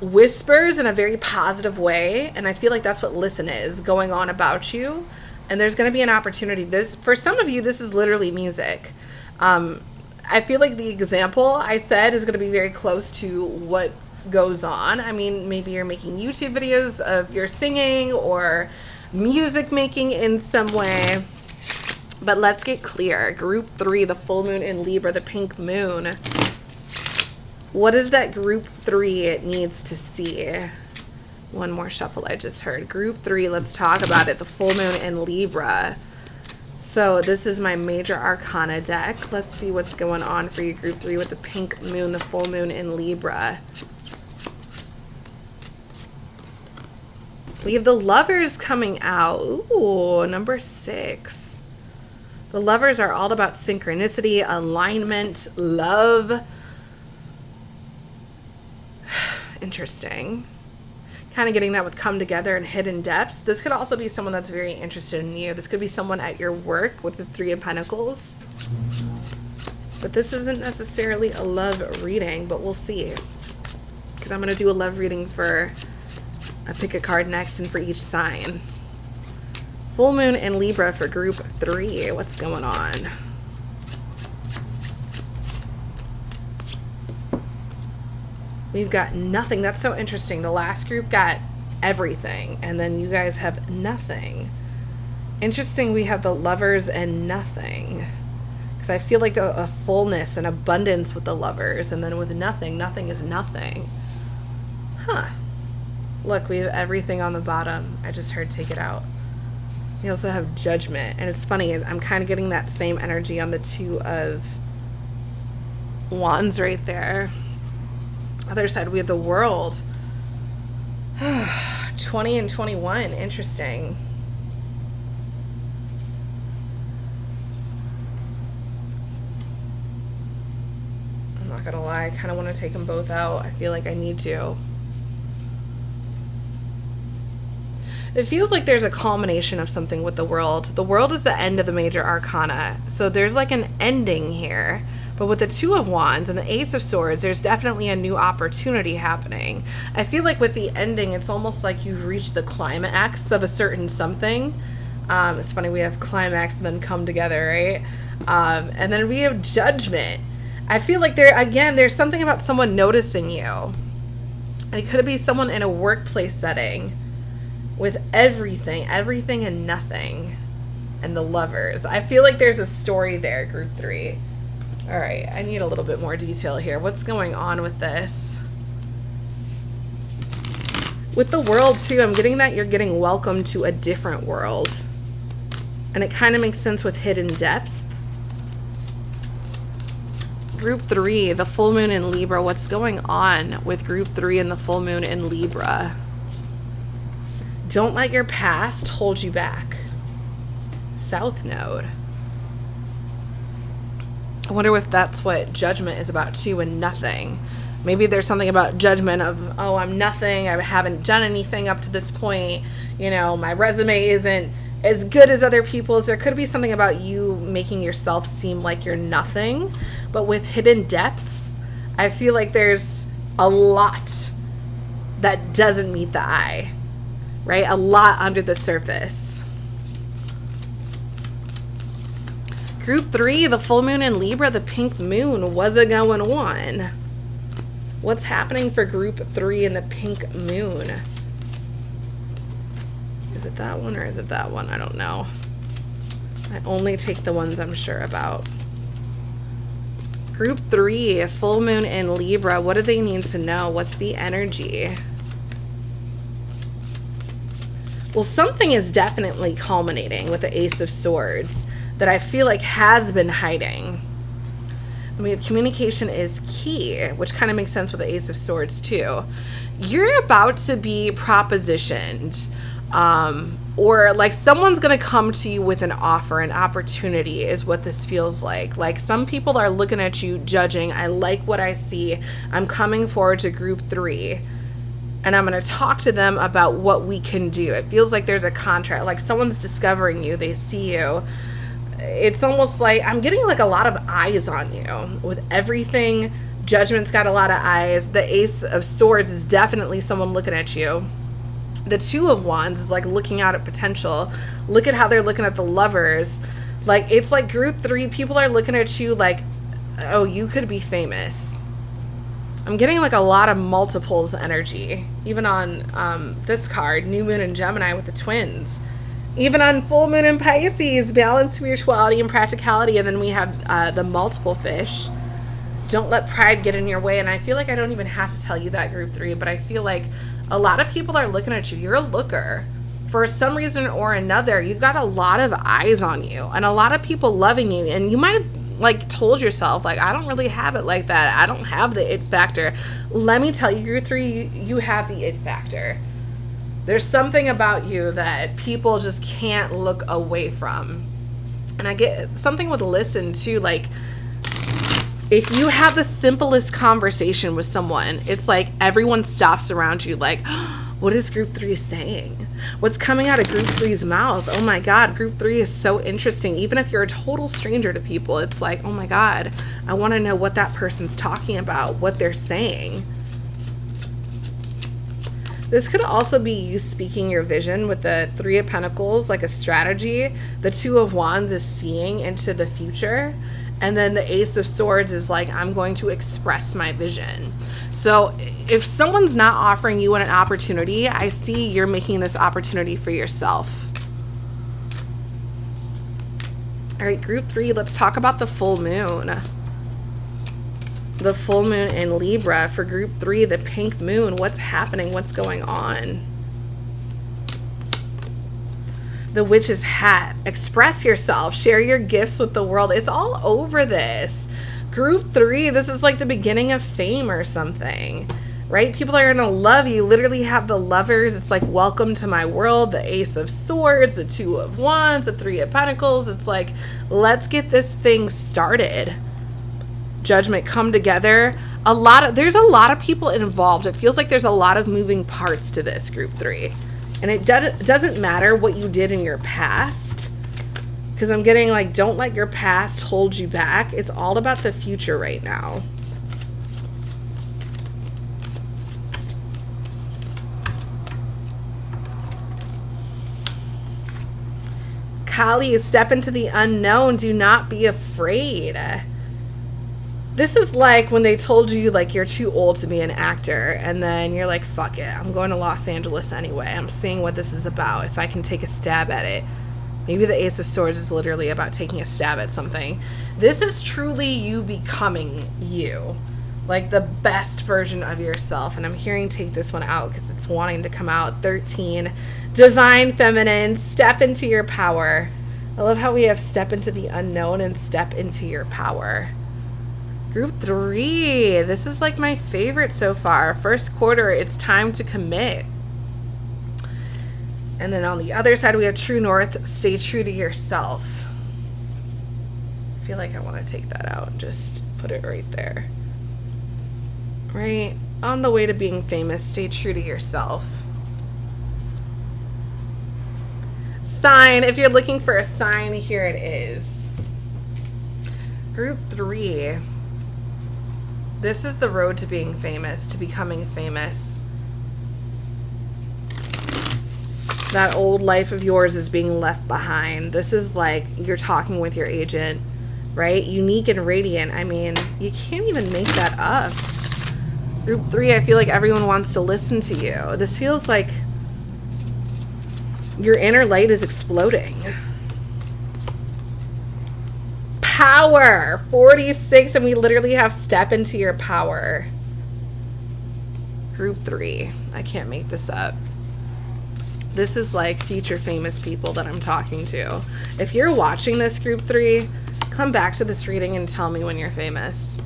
whispers in a very positive way, and I feel like that's what listen is going on about you, and there's going to be an opportunity. This, for some of you, this is literally music. I feel like the example I said is going to be very close to what goes on. I mean, maybe you're making YouTube videos of your singing or music making in some way, but let's get clear. Group 3, the full moon in Libra, the pink moon. What is that group 3 needs to see? One more shuffle I just heard. Group 3, let's talk about it. The full moon in Libra. So this is my major arcana deck. Let's see what's going on for you, group 3, with the pink moon, the full moon in Libra. We have the Lovers coming out. Ooh, number 6. The Lovers are all about synchronicity, alignment, love. Interesting. Kind of getting that with come together and hidden depths. This could also be someone that's very interested in you. This could be someone at your work with the 3 of Pentacles. But this isn't necessarily a love reading, but we'll see. Because I'm going to do a love reading for, I pick a card next and for each sign. Full moon in Libra for group 3. What's going on? We've got nothing. That's so interesting. The last group got everything, and then you guys have nothing. Interesting, we have the Lovers and nothing. Because I feel like a fullness and abundance with the Lovers, and then with nothing, nothing is nothing. Huh. Look, we have everything on the bottom. I just heard take it out. We also have Judgment, and it's funny, I'm kind of getting that same energy on the Two of Wands right there. Other side, we have the World. 20 and 21. Interesting. I'm not gonna lie, I kind of want to take them both out. I feel like I need to. It feels like there's a culmination of something with the World. The World is the end of the major arcana, so there's like an ending here. But with the Two of Wands and the Ace of Swords, there's definitely a new opportunity happening. I feel like with the ending, it's almost like you've reached the climax of a certain something. It's funny, we have climax and then come together, right? And then we have Judgment. I feel like there's something about someone noticing you. And it could be someone in a workplace setting with everything and nothing, and the Lovers. I feel like there's a story there, group 3. All right, I need a little bit more detail here. What's going on with this? With the World, too, I'm getting that you're getting welcomed to a different world. And it kind of makes sense with Hidden Depths. Group 3, the full moon in Libra. What's going on with group 3 and the full moon in Libra? Don't let your past hold you back. South Node. I wonder if that's what Judgment is about too, and nothing. Maybe there's something about Judgment of, oh, I'm nothing. I haven't done anything up to this point. You know, my resume isn't as good as other people's. There could be something about you making yourself seem like you're nothing. But with Hidden Depths, I feel like there's a lot that doesn't meet the eye, right? A lot under the surface. Group 3, the full moon in Libra, the pink moon. What's it going on? What's happening for group 3 in the pink moon? Is it that one or is it that one? I don't know. I only take the ones I'm sure about. Group 3, full moon in Libra. What do they need to know? What's the energy? Well, something is definitely culminating with the Ace of Swords that I feel like has been hiding. And we have communication is key, which kind of makes sense with the Ace of Swords too. You're about to be propositioned, or like someone's gonna come to you with an offer, an opportunity is what this feels like. Like some people are looking at you, judging. I like what I see. I'm coming forward to group 3. And I'm going to talk to them about what we can do. It feels like there's a contract, like someone's discovering you, they see you. It's almost like I'm getting like a lot of eyes on you with everything. Judgment's got a lot of eyes. The Ace of Swords is definitely someone looking at you. The Two of Wands is like looking out at potential. Look at how they're looking at the Lovers. Like it's like group 3, people are looking at you like, oh, you could be famous. I'm getting like a lot of multiples energy. Even on this card, New Moon in Gemini with the twins. Even on full moon in Pisces, balance, spirituality, and practicality. And then we have the multiple fish. Don't let pride get in your way. And I feel like I don't even have to tell you that, group 3, but I feel like a lot of people are looking at you. You're a looker. For some reason or another, you've got a lot of eyes on you and a lot of people loving you. And you might have like told yourself, like, I don't really have it like that. I don't have the it factor. Let me tell you, group 3, you have the it factor. There's something about you that people just can't look away from. And I get something with listen too, like if you have the simplest conversation with someone, it's like everyone stops around you like, oh, what is group 3 saying? What's coming out of group 3's mouth? Oh my God, group 3 is so interesting. Even if you're a total stranger to people, it's like, oh my God, I want to know what that person's talking about, what they're saying. This could also be you speaking your vision with the Three of Pentacles, like a strategy. The Two of Wands is seeing into the future. And then the Ace of Swords is like, I'm going to express my vision. So if someone's not offering you an opportunity, I see you're making this opportunity for yourself. All right, group 3, let's talk about the full moon. The full moon in Libra for group 3, the pink moon. What's happening? What's going on? The Witch's Hat. Express yourself. Share your gifts with the world. It's all over this. Group 3, this is like the beginning of fame or something, right? People are going to love you. Literally have the Lovers. It's like, welcome to my world. The Ace of Swords, the Two of Wands, the Three of Pentacles. It's like, let's get this thing started. Judgment, come together. There's a lot of people involved. It feels like there's a lot of moving parts to this group 3. And it doesn't matter what you did in your past, because I'm getting like, don't let your past hold you back. It's all about the future right now. Kali, step into the unknown. Do not be afraid. This is like when they told you like you're too old to be an actor, and then you're like, fuck it, I'm going to Los Angeles anyway. I'm seeing what this is about. If I can take a stab at it. Maybe the Ace of Swords is literally about taking a stab at something. This is truly you becoming you, like the best version of yourself. And I'm hearing take this one out because it's wanting to come out. 13, divine feminine, step into your power. I love how we have step into the unknown and step into your power. Group 3, this is like my favorite so far. First quarter, it's time to commit. And then on the other side, we have true north, stay true to yourself. I feel like I want to take that out and just put it right there. Right? On the way to being famous, stay true to yourself. Sign, if you're looking for a sign, here it is. Group 3. This is the road to being famous, to becoming famous. That old life of yours is being left behind. This is like you're talking with your agent, right? Unique and radiant. I mean, you can't even make that up. Group 3, I feel like everyone wants to listen to you. This feels like your inner light is exploding. Power, 46, and we literally have step into your power. Group 3, I can't make this up. This is like future famous people that I'm talking to. If you're watching this, group 3, come back to this reading and tell me when you're famous.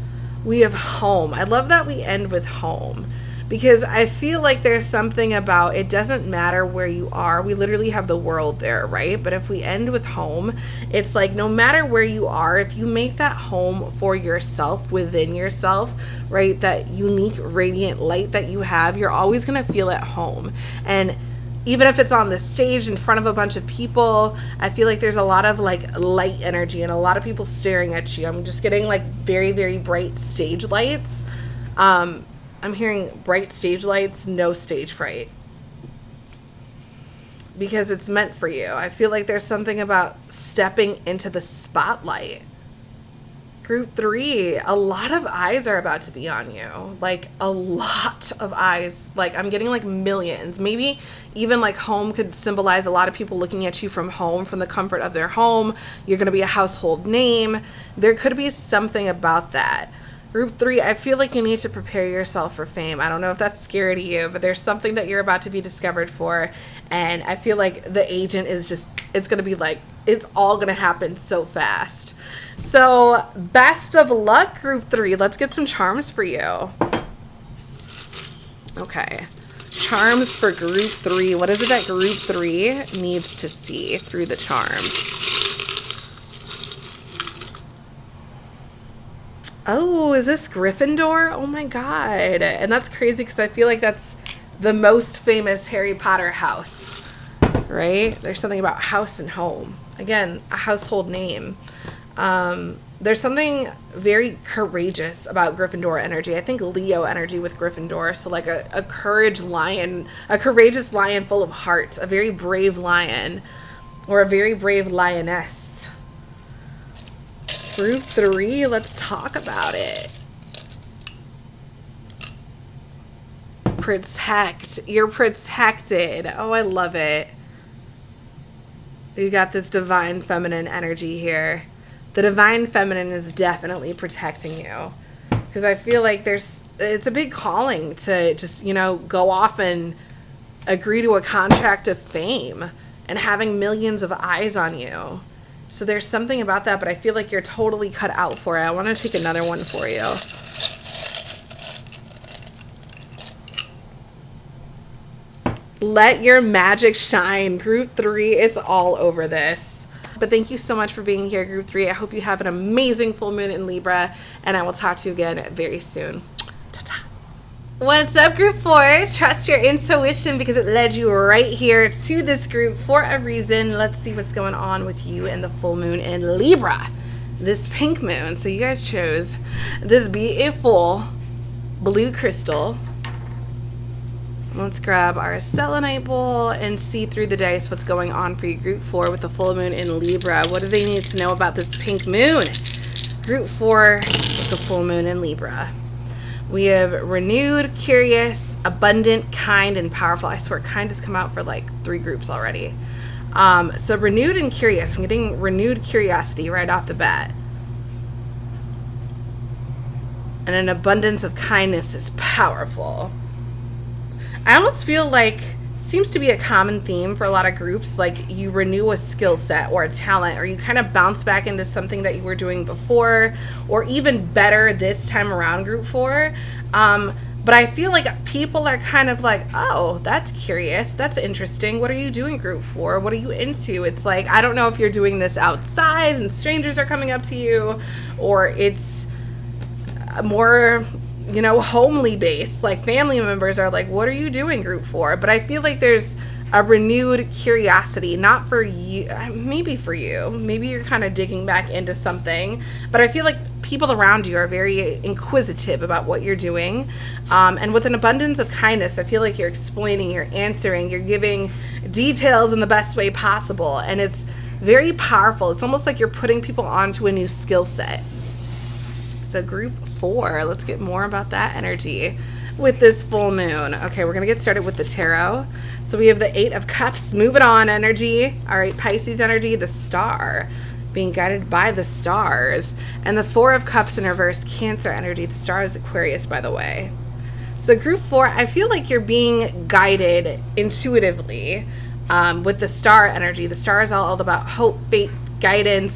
We have home. I love that we end with home, because I feel like there's something about it doesn't matter where you are. We literally have the world there, right? But if we end with home, it's like no matter where you are, if you make that home for yourself, within yourself, right? That unique, radiant light that you have, you're always going to feel at home. And even if it's on the stage in front of a bunch of people, I feel like there's a lot of like light energy and a lot of people staring at you. I'm just getting like very, very bright stage lights. I'm hearing bright stage lights, no stage fright, because it's meant for you. I feel like there's something about stepping into the spotlight. Group 3, a lot of eyes are about to be on you. Like a lot of eyes. Like I'm getting like millions. Maybe even like home could symbolize a lot of people looking at you from home, from the comfort of their home. You're going to be a household name. There could be something about that. Group 3, I feel like you need to prepare yourself for fame. I don't know if that's scary to you, but there's something that you're about to be discovered for. And I feel like the agent is just, it's going to be like, it's all going to happen so fast. So best of luck, group 3. Let's get some charms for you. Okay. Charms for group 3. What is it that group 3 needs to see through the charms? Oh, is this Gryffindor? Oh my god. And that's crazy because I feel like that's the most famous Harry Potter house, right? There's something about house and home. Again, a household name. There's something very courageous about Gryffindor energy. I think Leo energy with Gryffindor. So like a courageous lion full of heart, a very brave lion, or a very brave lioness. Group 3, let's talk about it. Protect. You're protected. Oh, I love it. You got this divine feminine energy here. The divine feminine is definitely protecting you, because I feel like it's a big calling to just, go off and agree to a contract of fame and having millions of eyes on you. So there's something about that, but I feel like you're totally cut out for it. I want to take another one for you. Let your magic shine. Group 3, it's all over this. But thank you so much for being here, Group 3. I hope you have an amazing full moon in Libra, and I will talk to you again very soon. Ta-ta. What's up, Group 4? Trust your intuition, because it led you right here to this group for a reason. Let's see what's going on with you and the full moon in Libra, this pink moon. So you guys chose this beautiful blue crystal. Let's grab our selenite bowl and see through the dice what's going on for you, Group 4, with the full moon in Libra. What do they need to know about this pink moon? Group 4 with the full moon in Libra. We have renewed, curious, abundant, kind, and powerful. I swear kind has come out for like 3 groups already. So renewed and curious. I'm getting renewed curiosity right off the bat. And an abundance of kindness is powerful. I almost feel like seems to be a common theme for a lot of groups, like you renew a skill set or a talent, or you kind of bounce back into something that you were doing before, or even better this time around, Group 4. But I feel like people are kind of like, oh, that's curious, that's interesting, what are you doing, Group 4? What are you into? It's like, I don't know if you're doing this outside and strangers are coming up to you, or it's more, homely based, like family members are like, what are you doing, Group 4? But I feel like there's a renewed curiosity, not for you, maybe for you, maybe you're kind of digging back into something, but I feel like people around you are very inquisitive about what you're doing, and with an abundance of kindness, I feel like you're explaining, you're answering, you're giving details in the best way possible, and it's very powerful. It's almost like you're putting people onto a new skill set. So Group 4, let's get more about that energy with this full moon. Okay, we're gonna get started with the tarot. So we have the 8 of Cups, moving on energy. All right, Pisces energy, the star, being guided by the stars. And the 4 of Cups in reverse, Cancer energy. The star is Aquarius, by the way. So Group 4, I feel like you're being guided intuitively with the star energy. The star is all about hope, faith, guidance,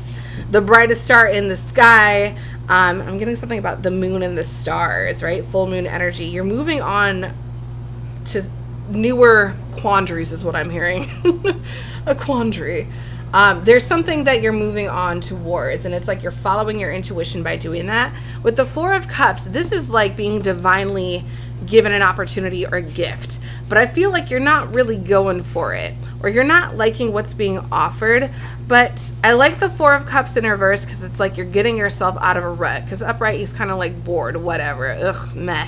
the brightest star in the sky. I'm getting something about the moon and the stars, right? Full moon energy. You're moving on to newer quandaries is what I'm hearing. A quandary. There's something that you're moving on towards, and it's like you're following your intuition by doing that. With the 4 of Cups, this is like being divinely given an opportunity or a gift, but I feel like you're not really going for it, or you're not liking what's being offered. But I like the 4 of Cups in reverse, because it's like you're getting yourself out of a rut, because upright he's kind of like bored, whatever, ugh, meh.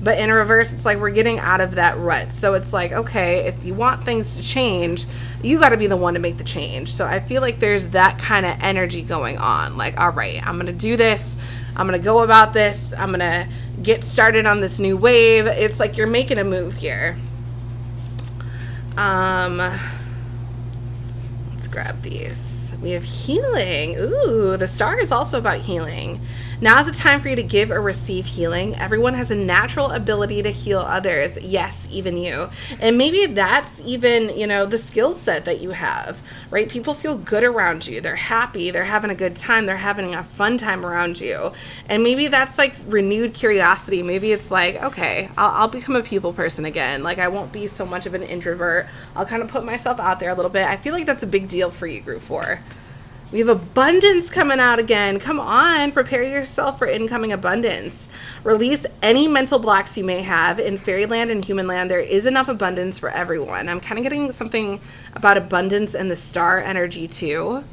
But in reverse, it's like we're getting out of that rut. So it's like, okay, if you want things to change, you got to be the one to make the change. So I feel like there's that kind of energy going on. Like, all right, I'm going to do this. I'm going to go about this. I'm going to get started on this new wave. It's like you're making a move here. Let's grab these. We have healing. Ooh, the star is also about healing. Now is the time for you to give or receive healing. Everyone has a natural ability to heal others. Yes, even you. And maybe that's even, the skill set that you have, right? People feel good around you. They're happy. They're having a good time. They're having a fun time around you. And maybe that's like renewed curiosity. Maybe it's like, okay, I'll become a people person again. Like, I won't be so much of an introvert. I'll kind of put myself out there a little bit. I feel like that's a big deal for you, Group 4. We have abundance coming out again. Come on, prepare yourself for incoming abundance. Release any mental blocks you may have. In fairyland and human land, there is enough abundance for everyone. I'm kind of getting something about abundance and the star energy too.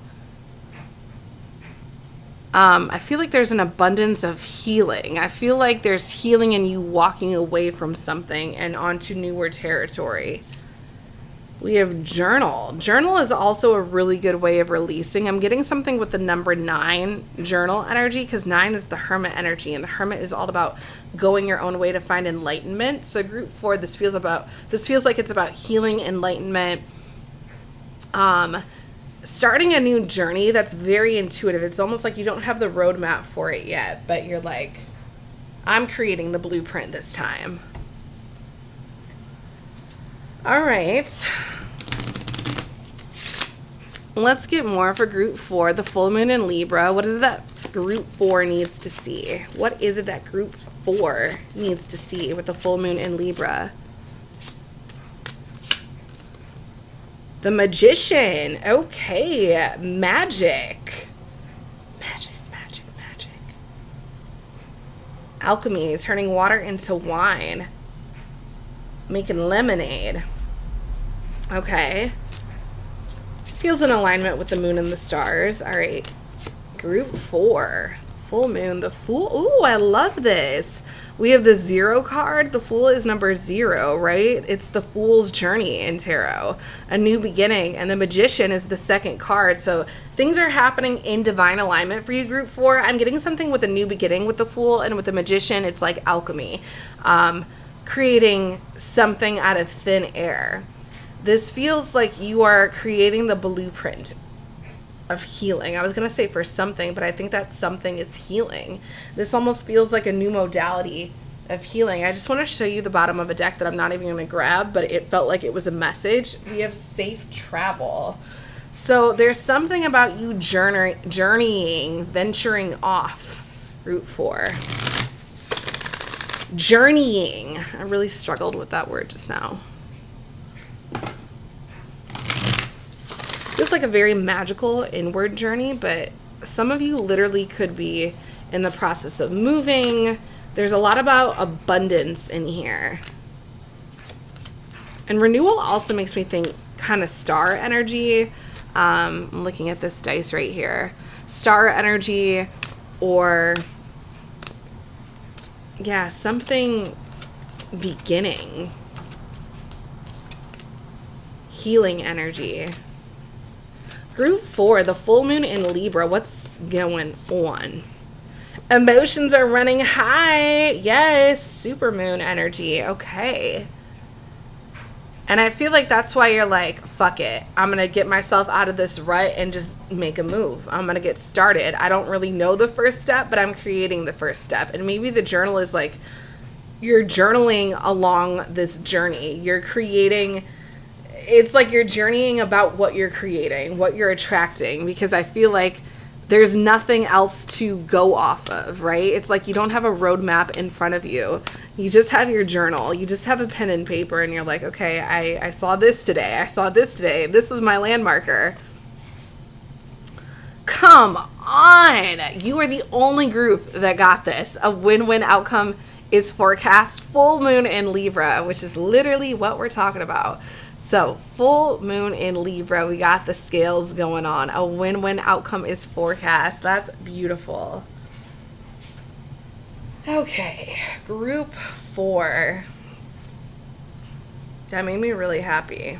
I feel like there's an abundance of healing. I feel like there's healing in you walking away from something and onto newer territory. We have journal. Journal is also a really good way of releasing. I'm getting something with the number 9 journal energy, because 9 is the hermit energy, and the hermit is all about going your own way to find enlightenment. So group 4, this feels like it's about healing, enlightenment, starting a new journey that's very intuitive. It's almost like you don't have the roadmap for it yet, but you're like, I'm creating the blueprint this time. All right. Let's get more for group 4, the full moon in Libra. What is it that group 4 needs to see? What is it that group 4 needs to see with the full moon in Libra? The Magician. Okay. Magic. Magic, magic, magic. Alchemy, turning water into wine. Making lemonade. Okay. Feels in alignment with the moon and the stars. All right. Group 4. Full moon. The Fool. Ooh, I love this. We have the 0 card. The Fool is number 0, right? It's the Fool's journey in tarot. A new beginning. And the Magician is the 2nd card. So things are happening in divine alignment for you, group 4. I'm getting something with a new beginning with the Fool, and with the Magician, it's like alchemy. Creating something out of thin air. This feels like you are creating the blueprint of healing. I was going to say for something, but I think that something is healing. This almost feels like a new modality of healing. I just want to show you the bottom of a deck that I'm not even going to grab, but it felt like it was a message. We have safe travel. So there's something about you journeying, venturing off, group 4. Journeying. I really struggled with that word just now. Feels like a very magical inward journey, but some of you literally could be in the process of moving. There's a lot about abundance in here. And renewal also makes me think kind of star energy. I'm looking at this dice right here. Star energy, or yeah, something beginning. Healing energy. Group 4, the full moon in Libra. What's going on? Emotions are running high. Yes, super moon energy. Okay. And I feel like that's why you're like, fuck it. I'm going to get myself out of this rut and just make a move. I'm going to get started. I don't really know the first step, but I'm creating the first step. And maybe the journal is like, you're journaling along this journey. You're creating, it's like you're journeying about what you're creating, what you're attracting, because I feel like there's nothing else to go off of, right? It's like you don't have a roadmap in front of you. You just have your journal. You just have a pen and paper, and you're like, okay, I saw this today. I saw this today. This is my landmarker. Come on. You are the only group that got this. A win-win outcome is forecast. Full moon in Libra, which is literally what we're talking about. So full moon in Libra, we got the scales going on. A win-win outcome is forecast. That's beautiful. Okay, group 4. That made me really happy.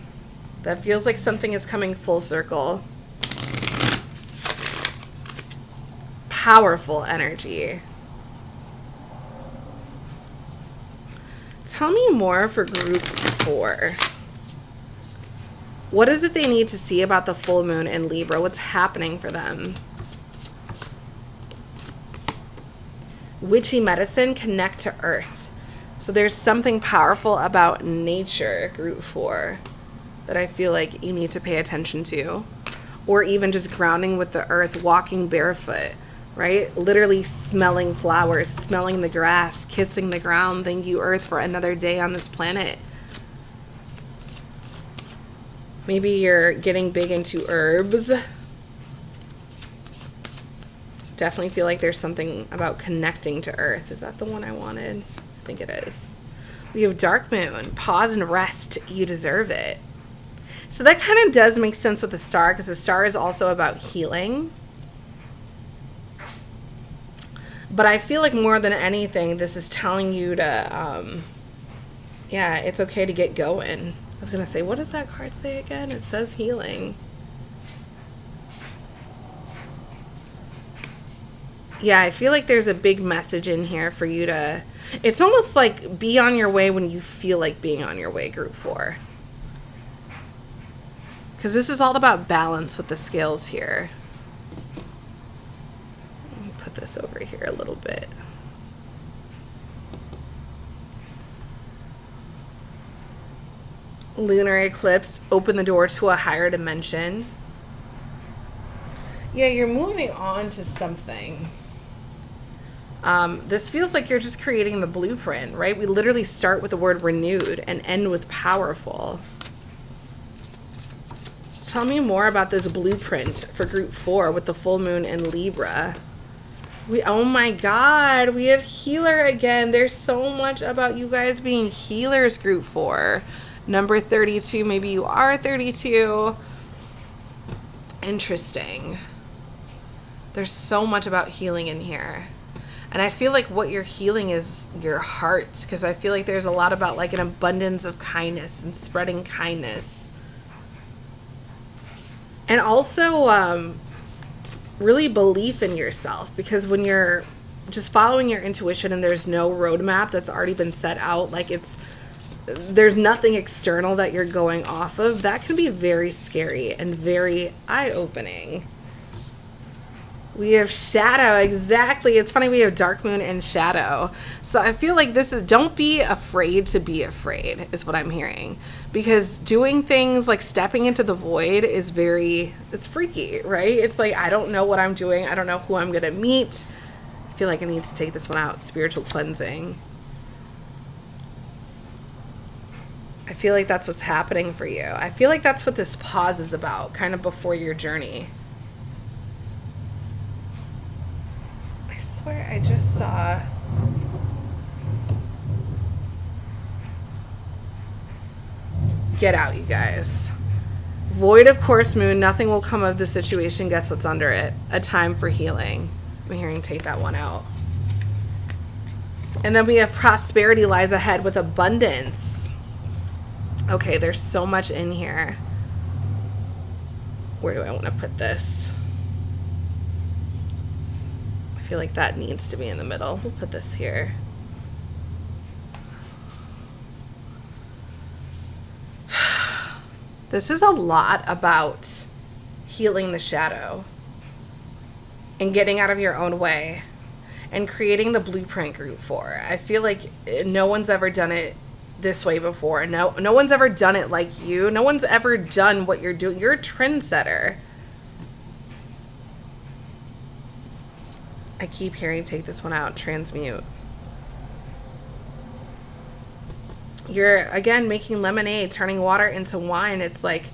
That feels like something is coming full circle. Powerful energy. Tell me more for group 4. What is it they need to see about the full moon in Libra? What's happening for them? Witchy medicine, connect to earth. So there's something powerful about nature, group 4, that I feel like you need to pay attention to. Or even just grounding with the earth, walking barefoot, right? Literally smelling flowers, smelling the grass, kissing the ground. Thank you, earth, for another day on this planet. Maybe you're getting big into herbs. Definitely feel like there's something about connecting to earth. Is that the one I wanted? I think it is. We have dark moon. Pause and rest. You deserve it. So that kind of does make sense with the star, because the star is also about healing. But I feel like more than anything, this is telling you to, yeah, it's okay to get going. I was going to say, what does that card say again? It says healing. Yeah, I feel like there's a big message in here for you to, it's almost like be on your way when you feel like being on your way, group 4. Because this is all about balance with the scales here. Let me put this over here a little bit. Lunar eclipse, open the door to a higher dimension. Yeah, you're moving on to something. This feels like you're just creating the blueprint, right? We literally start with the word renewed and end with powerful. Tell me more about this blueprint for group 4 with the full moon in Libra. Oh my God, we have healer again. There's so much about you guys being healers, group 4. Number 32, maybe you are 32. Interesting. There's so much about healing in here. And I feel like what you're healing is your heart, because I feel like there's a lot about like an abundance of kindness and spreading kindness. And also really belief in yourself, because when you're just following your intuition and there's no roadmap that's already been set out, like there's nothing external that you're going off of, that can be very scary and very eye-opening. We have shadow, exactly. It's funny, we have dark moon and shadow. So I feel like this is, don't be afraid to be afraid, is what I'm hearing. Because doing things like stepping into the void is it's freaky, right? It's like, I don't know what I'm doing. I don't know who I'm going to meet. I feel like I need to take this one out. Spiritual cleansing. I feel like that's what's happening for you. I feel like that's what this pause is about, kind of before your journey. I swear I just saw... Get out, you guys. Void of course moon, nothing will come of the situation. Guess what's under it? A time for healing. I'm hearing take that one out. And then we have prosperity lies ahead with abundance. Okay, there's so much in here. Where do I want to put this? I feel like that needs to be in the middle. We'll put this here. This is a lot about healing the shadow and getting out of your own way and creating the blueprint group 4. I feel like no one's ever done it this way before. No one's ever done it like you. No one's ever done what you're doing. You're a trendsetter. I keep hearing take this one out, transmute. You're, again, making lemonade, turning water into wine. It's like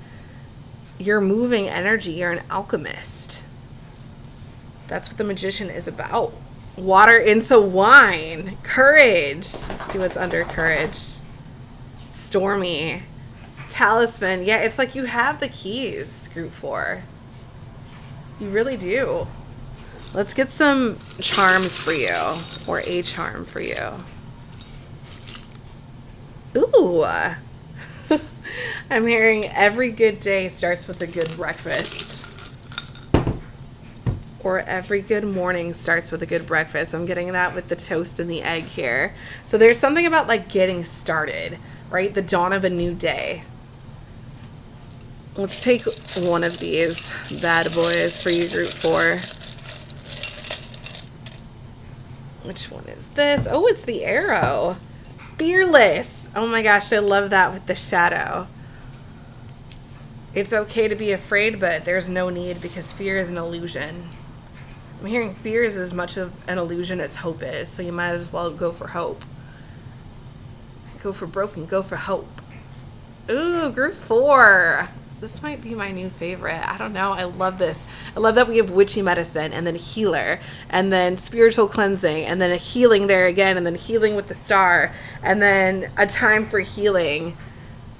you're moving energy. You're an alchemist. That's what the magician is about. Water into wine. Courage. Let's see what's under courage. Stormy. Talisman. Yeah, it's like you have the keys, group 4. You really do. Let's get some charms for you, or a charm for you. Ooh. I'm hearing every good day starts with a good breakfast. Or every good morning starts with a good breakfast. I'm getting that with the toast and the egg here. So there's something about like getting started, right? The dawn of a new day. Let's take one of these bad boys for you, group 4. Which one is this? Oh, it's the arrow. Fearless. Oh my gosh, I love that with the shadow. It's okay to be afraid, but there's no need, because fear is an illusion. I'm hearing fear is as much of an illusion as hope is, so you might as well go for hope. Go for broken, go for hope. Ooh, group 4. This might be my new favorite. I don't know. I love this. I love that we have witchy medicine, and then healer, and then spiritual cleansing, and then a healing there again, and then healing with the star, and then a time for healing.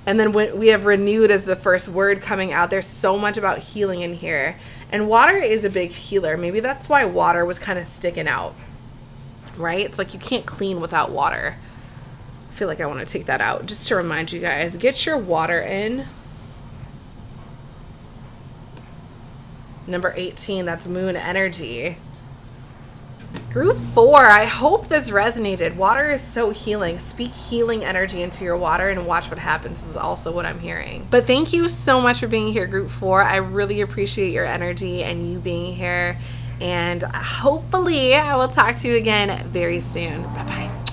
And then when we have renewed as the first word coming out. There's so much about healing in here. And water is a big healer. Maybe that's why water was kind of sticking out. right? It's like you can't clean without water. I feel like I want to take that out just to remind you guys, get your water in. Number 18, that's moon energy. Group 4, I hope this resonated. Water is so healing. Speak healing energy into your water and watch what happens is also what I'm hearing. But thank you so much for being here, Group 4. I really appreciate your energy and you being here. And hopefully I will talk to you again very soon. Bye-bye.